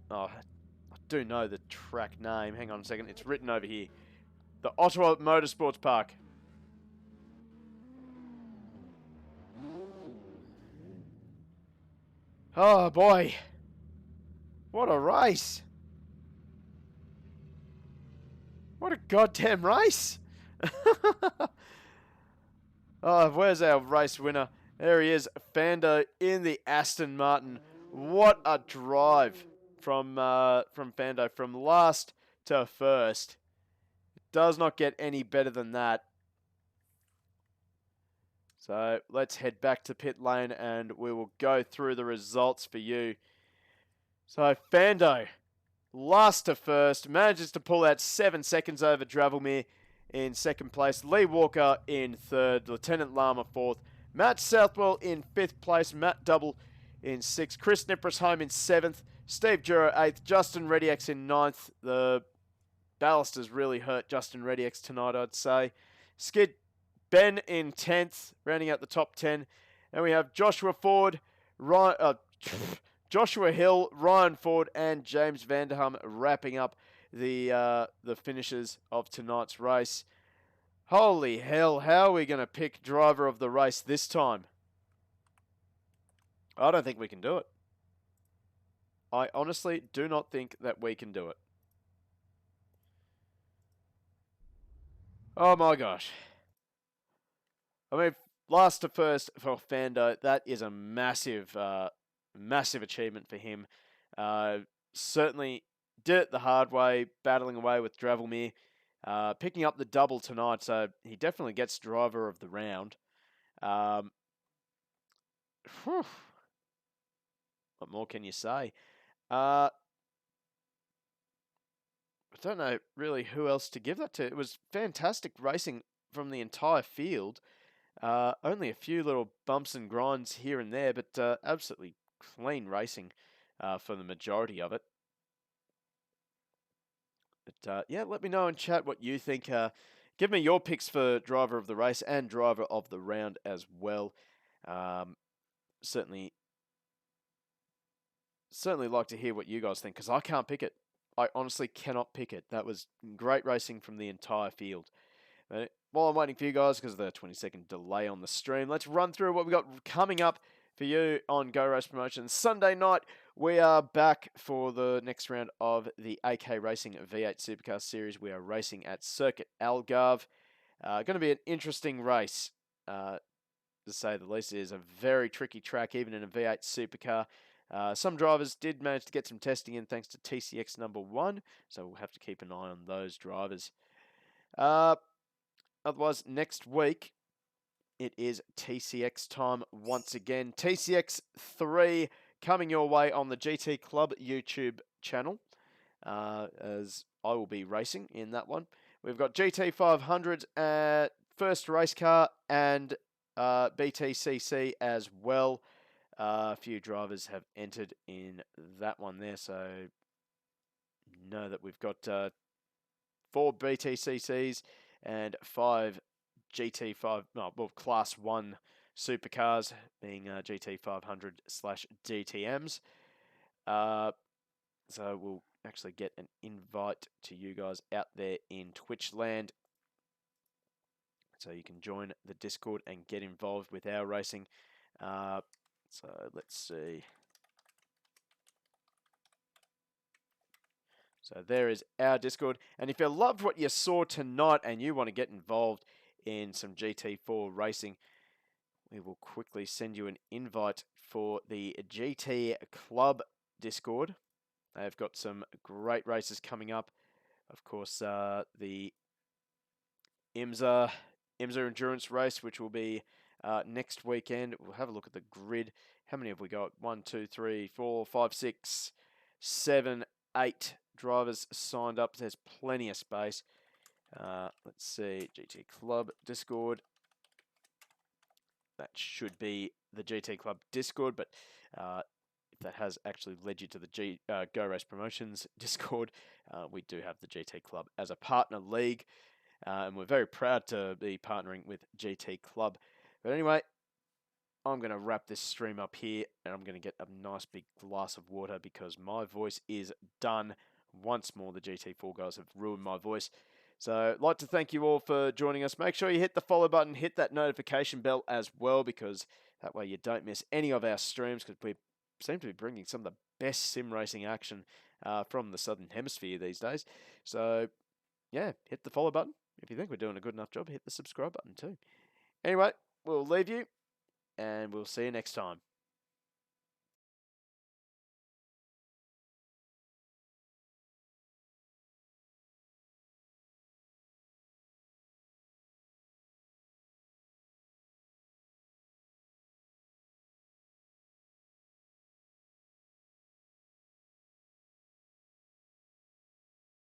Oh, I do know the track name. Hang on a second. It's written over here. The Ottawa Motorsports Park. Oh, boy. What a race. What a goddamn race. Oh, where's our race winner? There he is, Fando in the Aston Martin. What a drive from Fando, from last to first. Does not get any better than that. So let's head back to pit lane and we will go through the results for you. So Fando, last to first, manages to pull out 7 seconds over Dravelmere in second place. Lee Walker in third. Lieutenant Lama fourth. Matt Southwell in fifth place. Matt Double in sixth. Chris Nipris home in seventh. Steve Jura eighth. Justin Rediex in ninth. The ballasters really hurt Justin Rediex tonight, I'd say. Skid Ben in 10th, rounding out the top 10. And we have Joshua Ford, Joshua Hill, Ryan Ford, and James Vanderham wrapping up the finishes of tonight's race. Holy hell, how are we going to pick driver of the race this time? I don't think we can do it. I honestly do not think that we can do it. Oh my gosh. I mean, last to first for Fando, that is a massive, massive achievement for him. Certainly did it the hard way, battling away with Dravelmere, picking up the double tonight, so he definitely gets driver of the round. What more can you say? I don't know really who else to give that to. It was fantastic racing from the entire field. Only a few little bumps and grinds here and there, but absolutely clean racing for the majority of it. But yeah, let me know in chat what you think. Give me your picks for driver of the race and driver of the round as well. Certainly like to hear what you guys think, because I can't pick it. I honestly cannot pick it. That was great racing from the entire field. But while I'm waiting for you guys, because of the 20-second delay on the stream, let's run through what we got coming up for you on Go Race Promotions. Sunday night, we are back for the next round of the AK Racing V8 Supercar Series. We are racing at Circuit Algarve. Going to be an interesting race, to say the least. It is a very tricky track, even in a V8 Supercar. Some drivers did manage to get some testing in thanks to TCX number 1, so we'll have to keep an eye on those drivers. Otherwise, next week, it is TCX time once again. TCX 3 coming your way on the GT Club YouTube channel, as I will be racing in that one. We've got GT500 first race car and BTCC as well. A few drivers have entered in that one there, so know that we've got 4 BTCCs and 5 GT5, Class 1 supercars, being GT500/DTMs. So we'll actually get an invite to you guys out there in Twitch land, so you can join the Discord and get involved with our racing. So let's see. So there is our Discord. And if you loved what you saw tonight and you want to get involved in some GT4 racing, we will quickly send you an invite for the GT Club Discord. They've got some great races coming up. Of course, the IMSA Endurance Race, which will be next weekend. We'll have a look at the grid. How many have we got? 1, 2, 3, 4, 5, 6, 7, 8 drivers signed up. There's plenty of space. Let's see, GT Club Discord. That should be the GT Club Discord, but if that has actually led you to the Go Race Promotions Discord, we do have the GT Club as a partner league, and we're very proud to be partnering with GT Club. But anyway, I'm going to wrap this stream up here, and I'm going to get a nice big glass of water because my voice is done. Once more, the GT4 guys have ruined my voice. So I'd like to thank you all for joining us. Make sure you hit the follow button, hit that notification bell as well, because that way you don't miss any of our streams, because we seem to be bringing some of the best sim racing action from the Southern Hemisphere these days. So yeah, hit the follow button. If you think we're doing a good enough job, hit the subscribe button too. Anyway, we'll leave you. and we'll see you next time.